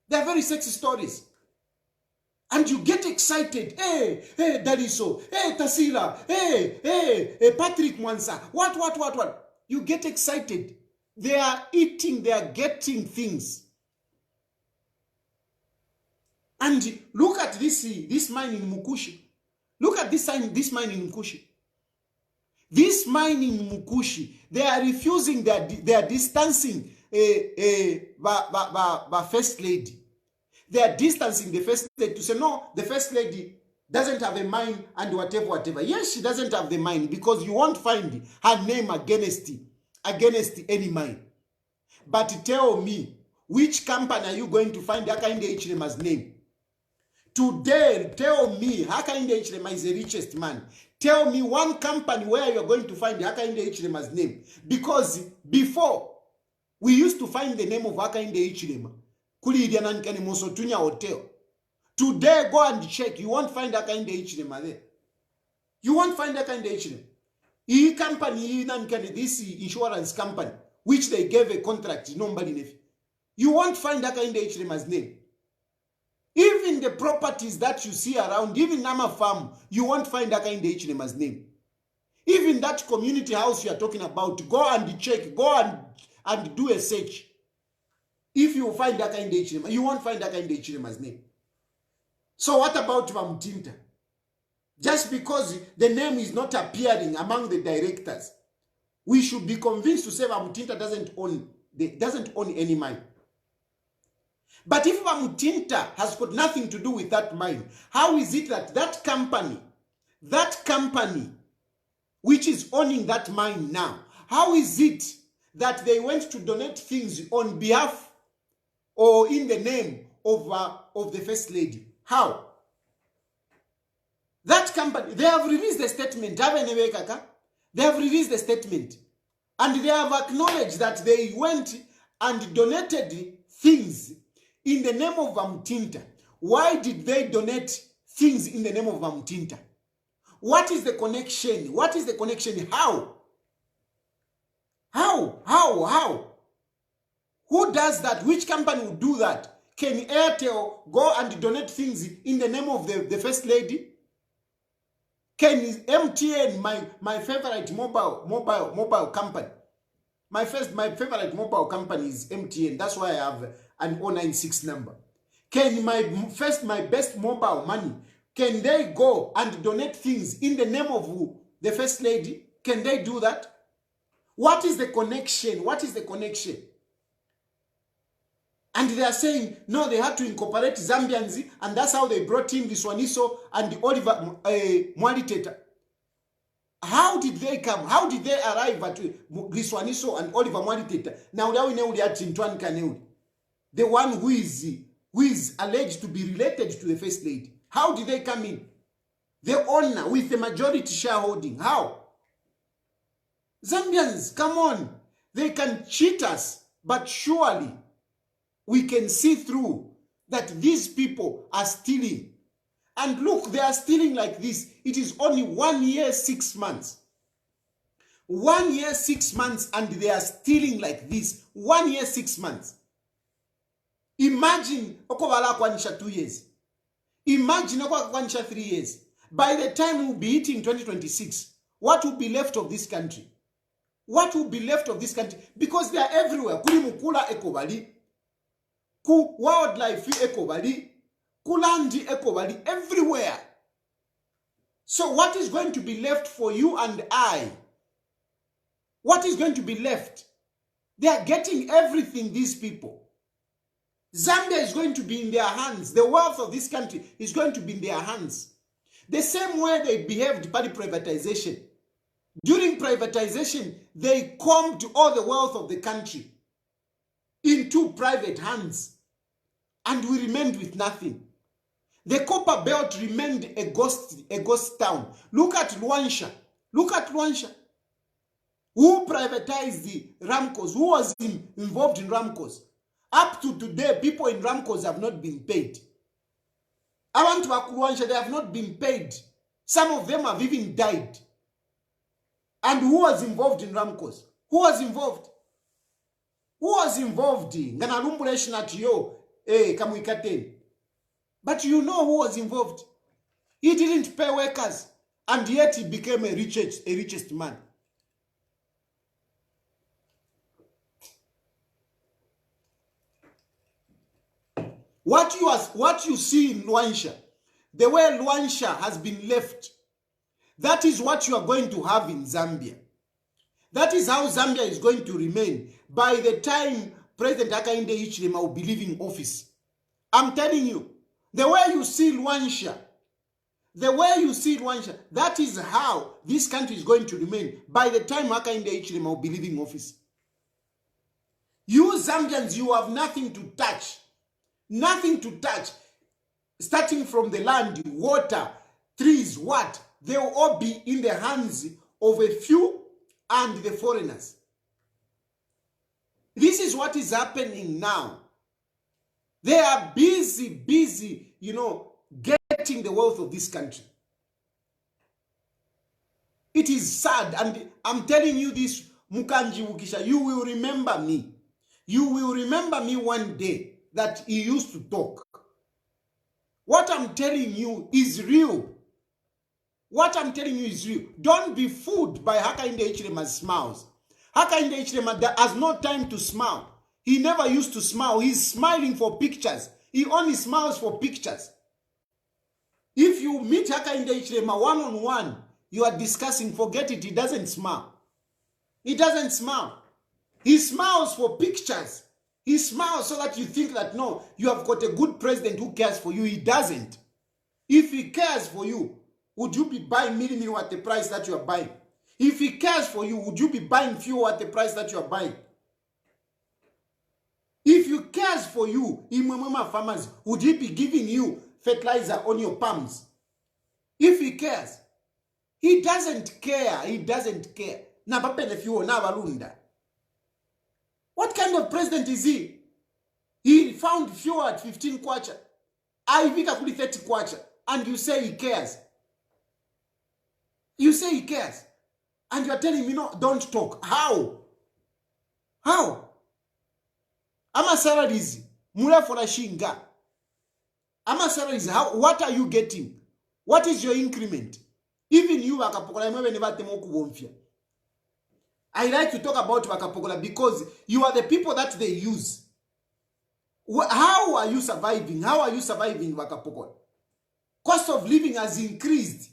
They are very sexy stories. And you get excited. Hey, Dariso. Hey, Tasira. Hey, Patrick Mwansa. What? You get excited. They are eating, they are getting things. And look at this mine in Mukushi. Look at this mine in Mukushi. This mine in Mukushi, they are refusing, they are distancing the First Lady. They are distancing the First Lady to say, no, the First Lady doesn't have a mine and whatever. Yes, she doesn't have the mine because you won't find her name against any mine. But tell me, which company are you going to find Hakainde Hichilema's name? Today, tell me, Hakainde Hichilema is the richest man. Tell me one company where you are going to find Hakainde Hichilema's name. Because before, we used to find the name of Hakainde Hichilema. Kulirianankani Mosotunya Hotel. Today, go and check. You won't find Hakainde Hichilema there. You won't find Hakainde Hichilema. This company, this insurance company, which they gave a contract, you won't find Hakainde Hichilema's name. Even the properties that you see around, even Nama Farm, you won't find Hakainde Hichilema's name. Even that community house you are talking about, go and check, go and do a search. If you find Hakainde Hichilema, you won't find Hakainde Hichilema's name. So what about Vamtinta? Just because the name is not appearing among the directors, we should be convinced to say Vamtinta doesn't own any mine. But if Vamtinta has got nothing to do with that mine, how is it that that company which is owning that mine now, how is it that they went to donate things on behalf or in the name of the First Lady? How? That company, they have released the statement. They have released the statement. And they have acknowledged that they went and donated things in the name of Vamtinta. Why did they donate things in the name of Vamtinta? What is the connection? What is the connection? How? Who does that? Which company would do that? Can Airtel go and donate things in the name of the First Lady? Can MTN, my favorite mobile company, my favorite mobile company is MTN. That's why I have an 096 number. Can my best mobile money, can they go and donate things in the name of the First Lady? Can they do that? What is the connection? What is the connection? And they are saying, no, they had to incorporate Zambians, and that's how they brought in Liswaniso and Oliver Mwaliteta. How did they come? How did they arrive at Liswaniso and Oliver Mwaliteta? Now, the one who is alleged to be related to the First Lady. How did they come in? The owner with the majority shareholding. How? Zambians, come on. They can cheat us, but surely we can see through that these people are stealing. And look, they are stealing like this. It is only 1 year, 6 months. 1 year, 6 months, and they are stealing like this. 1 year, 6 months. Imagine, okobala kwanisha 2 years. Imagine, okwanisha 3 years. By the time we'll be hitting 2026, what will be left of this country? What will be left of this country? Because they are everywhere. Kuli mukula ekobali. Ku wildlife ekobali. Kulandi ekobali. Everywhere. So what is going to be left for you and I? What is going to be left? They are getting everything, these people. Zambia is going to be in their hands. The wealth of this country is going to be in their hands. The same way they behaved by privatization. During privatization, they combed all the wealth of the country into private hands. And we remained with nothing. The copper belt remained a ghost town. Look at Luansha. Look at Luansha. Who privatized the Ramcos? Who was involved in Ramcos? Up to today, people in Ramcos have not been paid. I want to Luansha, they have not been paid. Some of them have even died. And who was involved in Ramcos? Who was involved? Who was involved in But you know who was involved. He didn't pay workers, and yet he became a richest man. What you see in Luansha, the way Luansha has been left, that is what you are going to have in Zambia. That is how Zambia is going to remain by the time President Hakainde Hichilema will be leaving office. I'm telling you, the way you see Luansha, that is how this country is going to remain by the time Hakainde Hichilema will be leaving office. You Zambians, you have nothing to touch. Nothing to touch. Starting from the land, water, trees, what? They will all be in the hands of a few and the foreigners. This is what is happening now. They are busy, getting the wealth of this country. It is sad, and I'm telling you this, Mukanji Wukisha, you will remember me. You will remember me one day that he used to talk. What I'm telling you is real. What I'm telling you is real. Don't be fooled by Hakainde Hichilema's smiles. Hakainde Hichilema has no time to smile. He never used to smile. He's smiling for pictures. He only smiles for pictures. If you meet Hakainde Hichilema one-on-one, you are discussing, forget it, he doesn't smile. He doesn't smile. He smiles for pictures. He smiles so that you think that, no, you have got a good president who cares for you. He doesn't. If he cares for you, would you be buying millimil at the price that you are buying? If he cares for you, would you be buying fuel at the price that you are buying? If he cares for you, Imamama farmers, would he be giving you fertilizer on your palms? If he cares, he doesn't care. He doesn't care. What kind of president is he? He found fuel at 15 kwacha. I think 30 kwacha. And you say he cares. You say he cares. And you are telling me, no, don't talk. How? How? Ama salaries. Mula for a shinga. Ama salaries. How? What are you getting? What is your increment? Even you, I like to talk about Wakapokola because you are the people that they use. How are you surviving? How are you surviving, Wakapokola? Cost of living has increased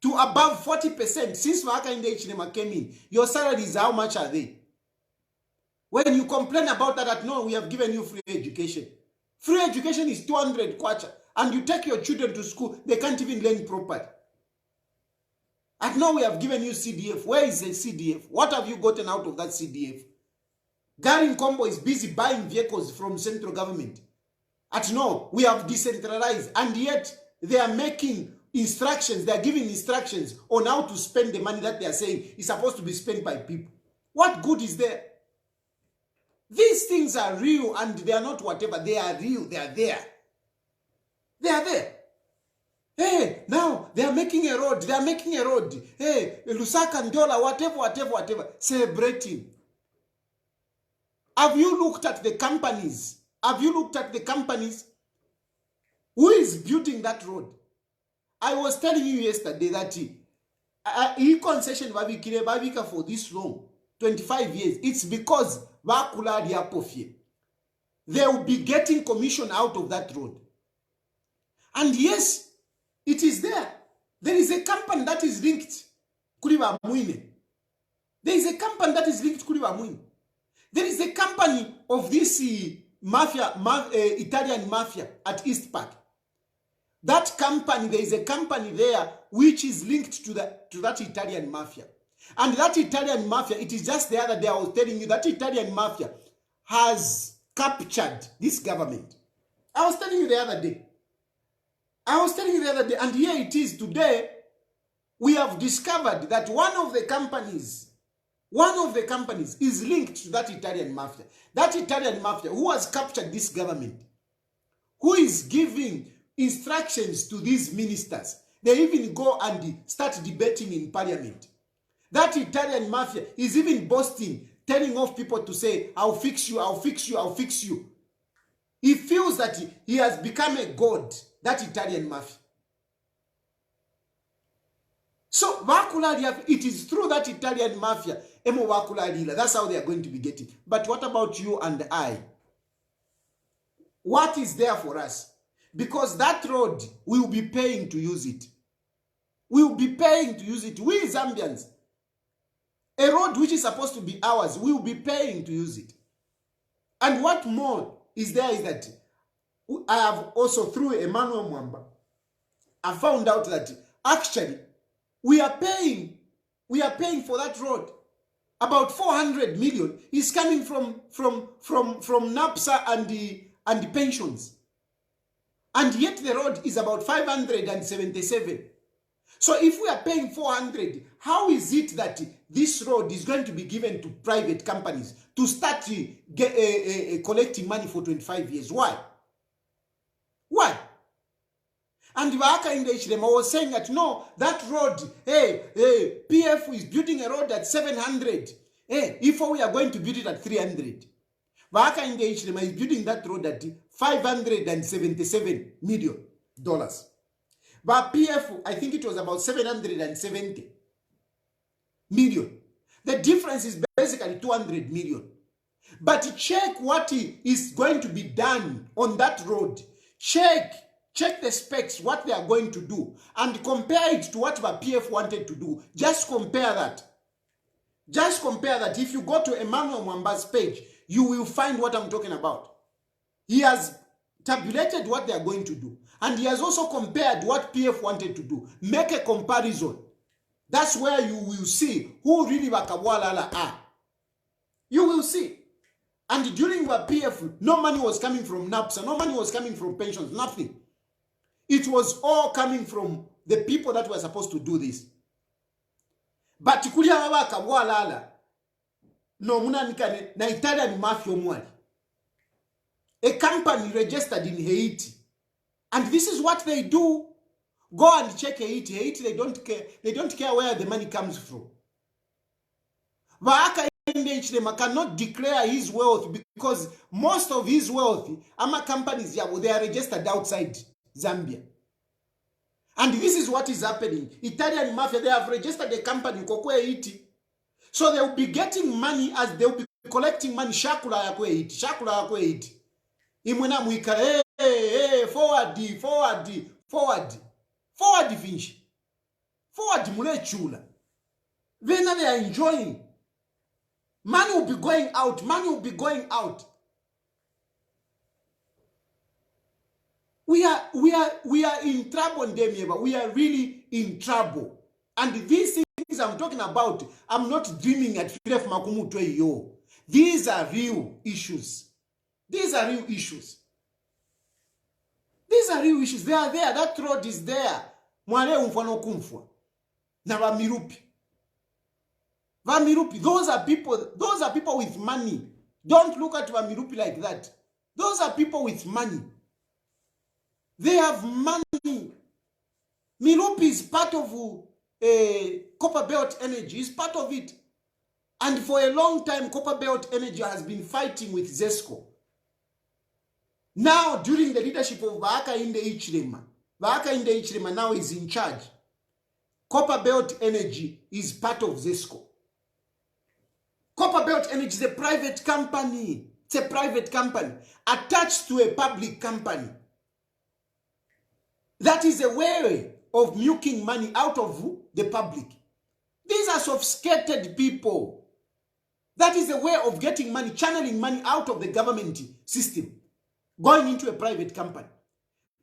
to above 40% since Hakainde Hichilema came in. Your salaries, how much are they? When you complain about that, no, we have given you free education. Free education is 200 kwacha. And you take your children to school, they can't even learn properly. And now we have given you CDF. Where is the CDF? What have you gotten out of that CDF? Garin Combo is busy buying vehicles from central government. At no, we have decentralized. And yet, they are making instructions. They are giving instructions on how to spend the money that they are saying is supposed to be spent by people. What good is there? These things are real and they are not whatever. They are real. They are there. They are there. Hey, now they are making a road. They are making a road. Hey, Lusaka, Ndola, whatever. Celebrating. Have you looked at the companies? Who is building that road? I was telling you yesterday that concession babika for this long, 25 years. It's because they will be getting commission out of that road. And yes, it is there. There is a company that is linked. There is a company that is linked. There is a company of this Italian mafia at East Park. That company, there is a company there which is linked to that Italian mafia. And that Italian mafia, it is just the other day I was telling you that Italian mafia has captured this government. I was telling you the other day. And here it is today. We have discovered that one of the companies is linked to that Italian mafia. That Italian mafia who has captured this government, who is giving instructions to these ministers. They even go and start debating in parliament. That Italian mafia is even boasting, telling off people to say, I'll fix you. He feels that he has become a god, that Italian mafia. So, it is through that Italian mafia, that's how they are going to be getting. But what about you and I? What is there for us? Because that road, we will be paying to use it. We will be paying to use it. We Zambians, a road which is supposed to be ours, we will be paying to use it. And what more is there is that I have also, through Emmanuel Mwamba, I found out that actually we are paying for that road. About 400 million is coming from NAPSA and the pensions. And yet the road is about 577. So if we are paying 400, how is it that this road is going to be given to private companies to start collecting money for 25 years? Why? And Hakainde Hichilema was saying that no, that road, PF is building a road at 700. If we are going to build it at 300. Hakainde Hichilema is building that road at $577 million. But PF, I think it was about 770 million. The difference is basically 200 million. But check what is going to be done on that road. Check the specs, what they are going to do, and compare it to what the PF wanted to do. Just compare that. If you go to Emmanuel Mwamba's page, you will find what I'm talking about. He has tabulated what they are going to do. And he has also compared what PF wanted to do. Make a comparison. That's where you will see who really Bakabwalala are. You will see. And during the PF, no money was coming from NAPSA, no money was coming from pensions, nothing. It was all coming from the people that were supposed to do this. But kulia Bakabwalala, no munanikane na Italian mafia mwali. A company registered in Haiti. And this is what they do. Go and check Haiti. Haiti, they don't care. They don't care where the money comes from. Hakainde Hichilema cannot declare his wealth because most of his wealth, companies, they are registered outside Zambia. And this is what is happening. Italian mafia, they have registered a company in Haiti. So they will be getting money as they will be collecting money. Shakula ya Haiti. Imwena mwika, forward finch. Forward mule chula. Then they are enjoying. Money will be going out. We are in trouble, Ndemieba. We are really in trouble. And these things I'm talking about, I'm not dreaming at Filef Makumutwe yo. These are real issues. They are real issues. They are there. That road is there. Mwale umfano kumfwa. Na Vamirupi. Those are people with money. Don't look at Vamirupi like that. Those are people with money. They have money. Milupi is part of Copper Belt Energy, is part of it. And for a long time, Copper Belt Energy has been fighting with ZESCO. Now, during the leadership of Hakainde Hichilema now is in charge. Copper Belt Energy is part of ZESCO. Copper Belt Energy is a private company. It's a private company attached to a public company. That is a way of milking money out of the public. These are sophisticated people. That is a way of getting money, channeling money out of the government system, going into a private company.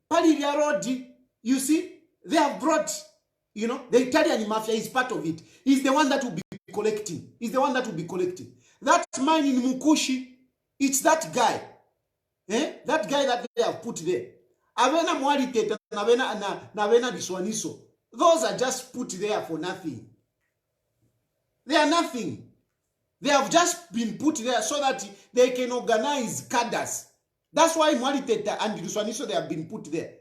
Paliria Road, you see, they have brought, you know, the Italian mafia is part of it. He's the one that will be collecting. He's the one that will be collecting. That mine in Mukushi, it's that guy. That guy that they have put there. Avena Mwaliteta, Navena Diswaniso. Those are just put there for nothing. They are nothing. They have just been put there so that they can organize cadres. That's why Mwaliteta and Diswaniso, they have been put there.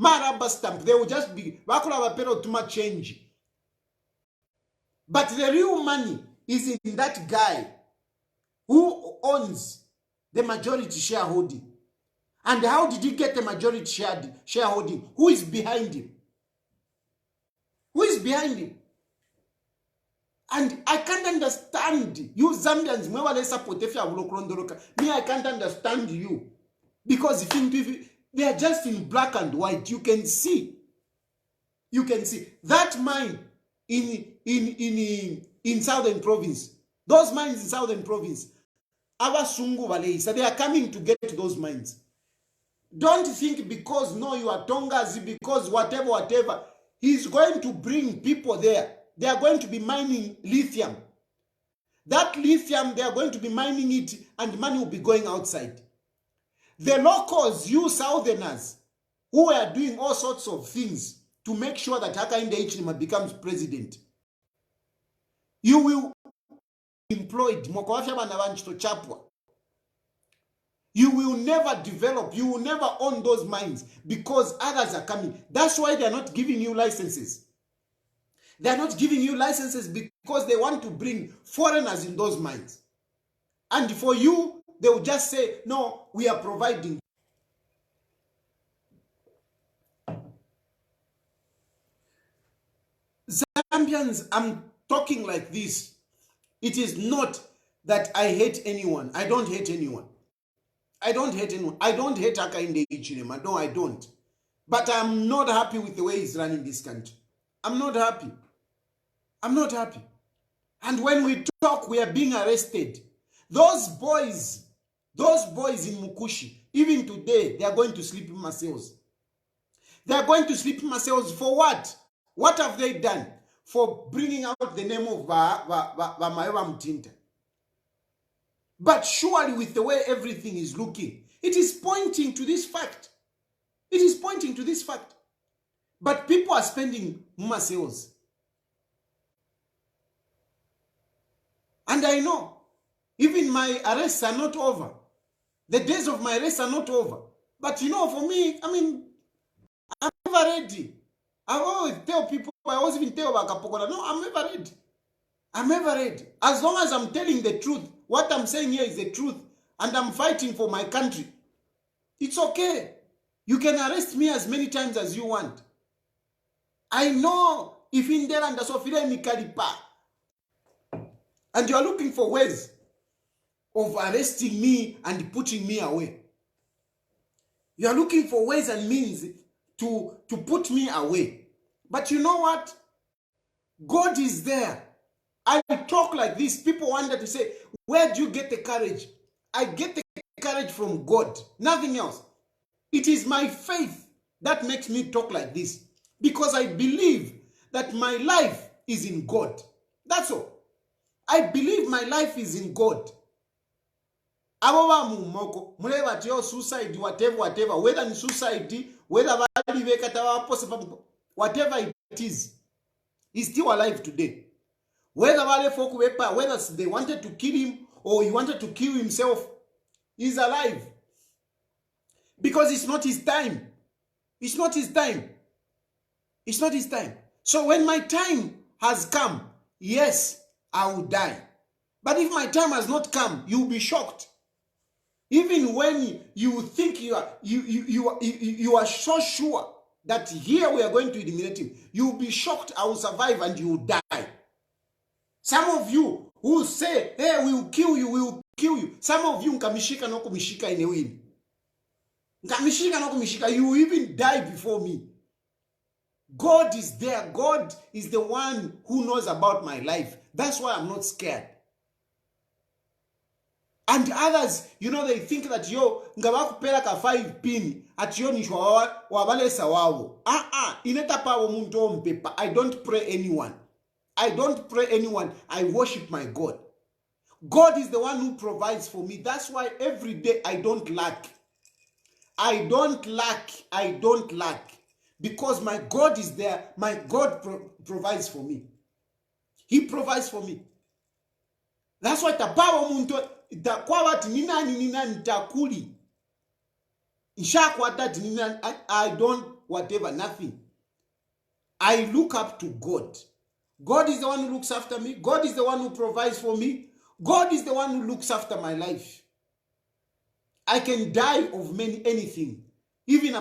Maraba stamp, they will just be too much change. But the real money is in that guy who owns the majority shareholding. And how did he get the majority shareholding? Who is behind him? Who is behind him? And I can't understand you Zambians. Me, I can't understand you. Because if they are just in black and white, you can see. You can see. That mine in Southern Province, those mines in Southern Province, so they are coming to get those mines. Don't think because no, you are Tongazi, because whatever. He's going to bring people there. They are going to be mining lithium. That lithium, they are going to be mining it and money will be going outside. The locals, you Southerners, who are doing all sorts of things to make sure that Hakainde Hichilema becomes president, you will be employed. You will never develop, you will never own those mines because others are coming. That's why they are not giving you licenses. They are not giving you licenses because they want to bring foreigners in those mines. And for you, they will just say, no, we are providing. Zambians, I'm talking like this. It is not that I hate anyone. I don't hate anyone. I don't hate anyone. I don't hate Hakainde Hichilema. No, I don't. But I'm not happy with the way he's running this country. I'm not happy. I'm not happy. And when we talk, we are being arrested. Those boys in Mukushi, even today, they are going to sleep in Marseilles. They are going to sleep in Marseilles for what? What have they done? For bringing out the name of Vamaeva Mtinta. But surely with the way everything is looking, it is pointing to this fact. It is pointing to this fact. But people are spending Marseilles. And I know, even my arrests are not over. The days of my arrests are not over. But you know, for me, I mean, I'm never ready. I always tell people, I always even tell Bakapokora, no, I'm never ready. I'm never ready. As long as I'm telling the truth, what I'm saying here is the truth, and I'm fighting for my country, it's okay. You can arrest me as many times as you want. I know if in there and so and you are looking for ways of arresting me and putting me away. You are looking for ways and means to put me away. But you know what? God is there. I talk like this. People wanted to say, where do you get the courage? I get the courage from God. Nothing else. It is my faith that makes me talk like this. Because I believe that my life is in God. That's all. I believe my life is in God. Suicide, whatever, whether in suicide, whether whatever it is, he's still alive today. Whether they wanted to kill him or he wanted to kill himself, he's alive. Because it's not his time. It's not his time. It's not his time. So when my time has come, yes, I will die. But if my time has not come, you will be shocked. Even when you think you are so sure that here we are going to eliminate him, you will be shocked. I will survive and you will die. Some of you who say, hey, we will kill you, we will kill you. Some of you, nkamishika no kumishika in a win. Nkamishika no kumishika, you will even die before me. God is there. God is the one who knows about my life. That's why I'm not scared. And others, you know, they think that yo ngabakupela ka 5 pin at yo nishwa wabalesa wawo. Ineta pawo muntu ompepa. I don't pray anyone. I don't pray anyone. I worship my God. God is the one who provides for me. That's why every day I don't lack. I don't lack. I don't lack. Because my God is there. My God provides for me. He provides for me. That's why tapawo muntu itakwawati ninani takuli. Ishakwatati ninani, I don't whatever, nothing. I look up to God. God is the one who looks after me. God is the one who provides for me. God is the one who looks after my life. I can die of anything. Even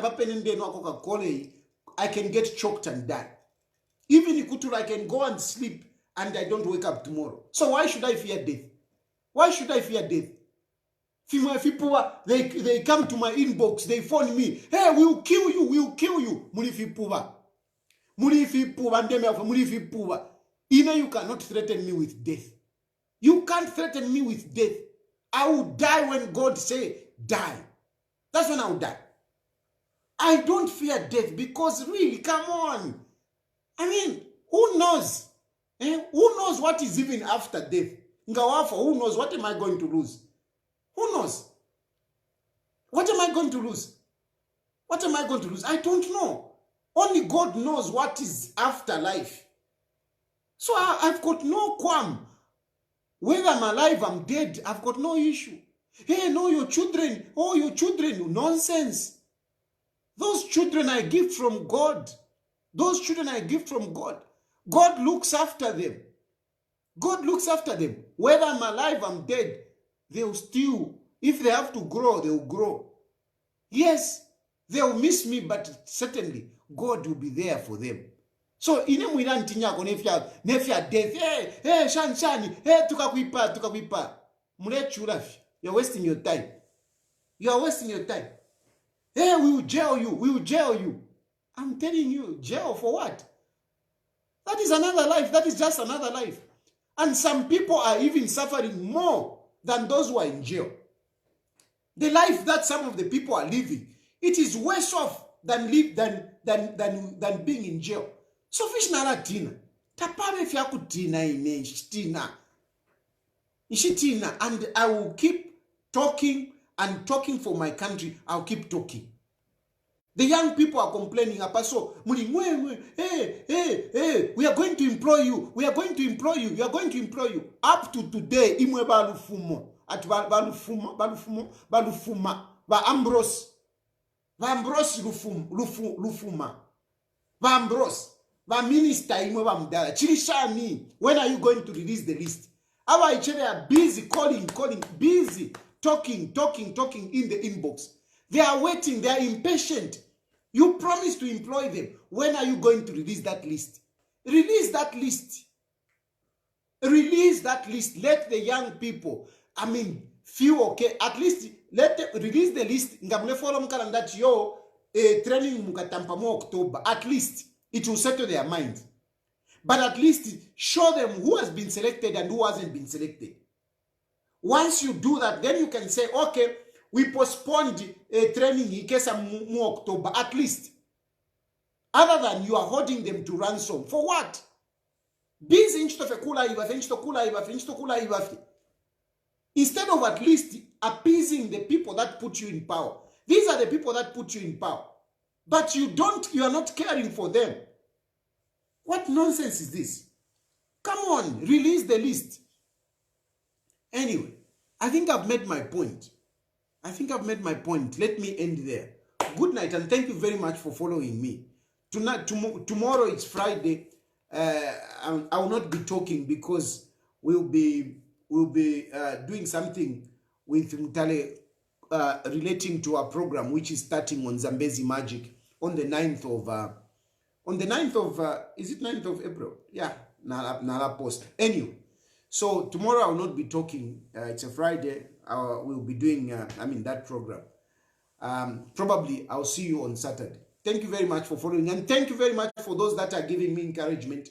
I can get choked and die. Even Ikutul, I can go and sleep and I don't wake up tomorrow. So why should I fear death? Why should I fear death? People, they come to my inbox, they phone me. Hey, we will kill you, we will kill you. You cannot threaten me with death. You can't threaten me with death. I will die when God say die. That's when I will die. I don't fear death because really, come on. I mean, who knows? Who knows what is even after death? Ngawafa, who knows? What am I going to lose? Who knows? What am I going to lose? What am I going to lose? I don't know. Only God knows what is after life. So I've got no qualm. Whether I'm alive, I'm dead, I've got no issue. Hey, no, your children, oh, your children, nonsense. Those children I give from God. Those children I give from God. God looks after them. God looks after them. Whether I'm alive, I'm dead, they'll still, if they have to grow, they'll grow. Yes, they'll miss me, but certainly God will be there for them. So ine mwira ntinyako nefya death. Hey, shani, hey, tukakwipa. Mule Chilufya, you're wasting your time. You are wasting your time. Hey, we will jail you. I'm telling you, jail for what? That is another life. That is just another life. And some people are even suffering more than those who are in jail. The life that some of the people are living, it is worse off than being in jail. So fish nara tina. Tapare fyaku tina ine tina. And I will keep talking and talking for my country. I'll keep talking. The young people are complaining. Hey, we are going to employ you. We are going to employ you. We are going to employ you. Up to today, imwe balufumo. At balufuma. Ba Ambrose lufuma. Ba Ambrose. Ba minister imwe ba mdala. Chilishani, when are you going to release the list? Our they are busy calling, busy talking in the inbox. They are waiting. They are impatient. You promised to employ them. When are you going to release that list? Release that list. Release that list. Let the young people, feel okay. At least release the list. Ngamle follow mkala that yo training mukatampa mo October. At least it will settle their minds. But at least show them who has been selected and who hasn't been selected. Once you do that, then you can say, okay, we postponed a training in case more October, at least. Other than you are holding them to ransom. For what? Instead of at least appeasing the people that put you in power. These are the people that put you in power. But you are not caring for them. What nonsense is this? Come on, release the list. Anyway, I think I've made my point. Let me end there. Good night and thank you very much for following me. tomorrow it's Friday. I will not be talking because we'll be doing something with Mtale relating to our program, which is starting on Zambezi Magic on the 9th of is it 9th of April? Yeah, Nala post. Anyway, so tomorrow I will not be talking. It's a Friday. We'll be doing that program. Probably I'll see you on Saturday. Thank you very much for following, and thank you very much for those that are giving me encouragement.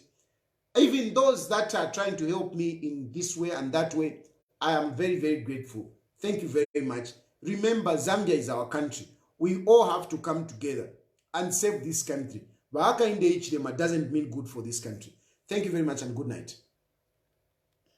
Even those that are trying to help me in this way and that way, I am very, very grateful. Thank you very much. Remember, Zambia is our country. We all have to come together and save this country. But Hakainde Hichilema doesn't mean good for this country. Thank you very much and good night.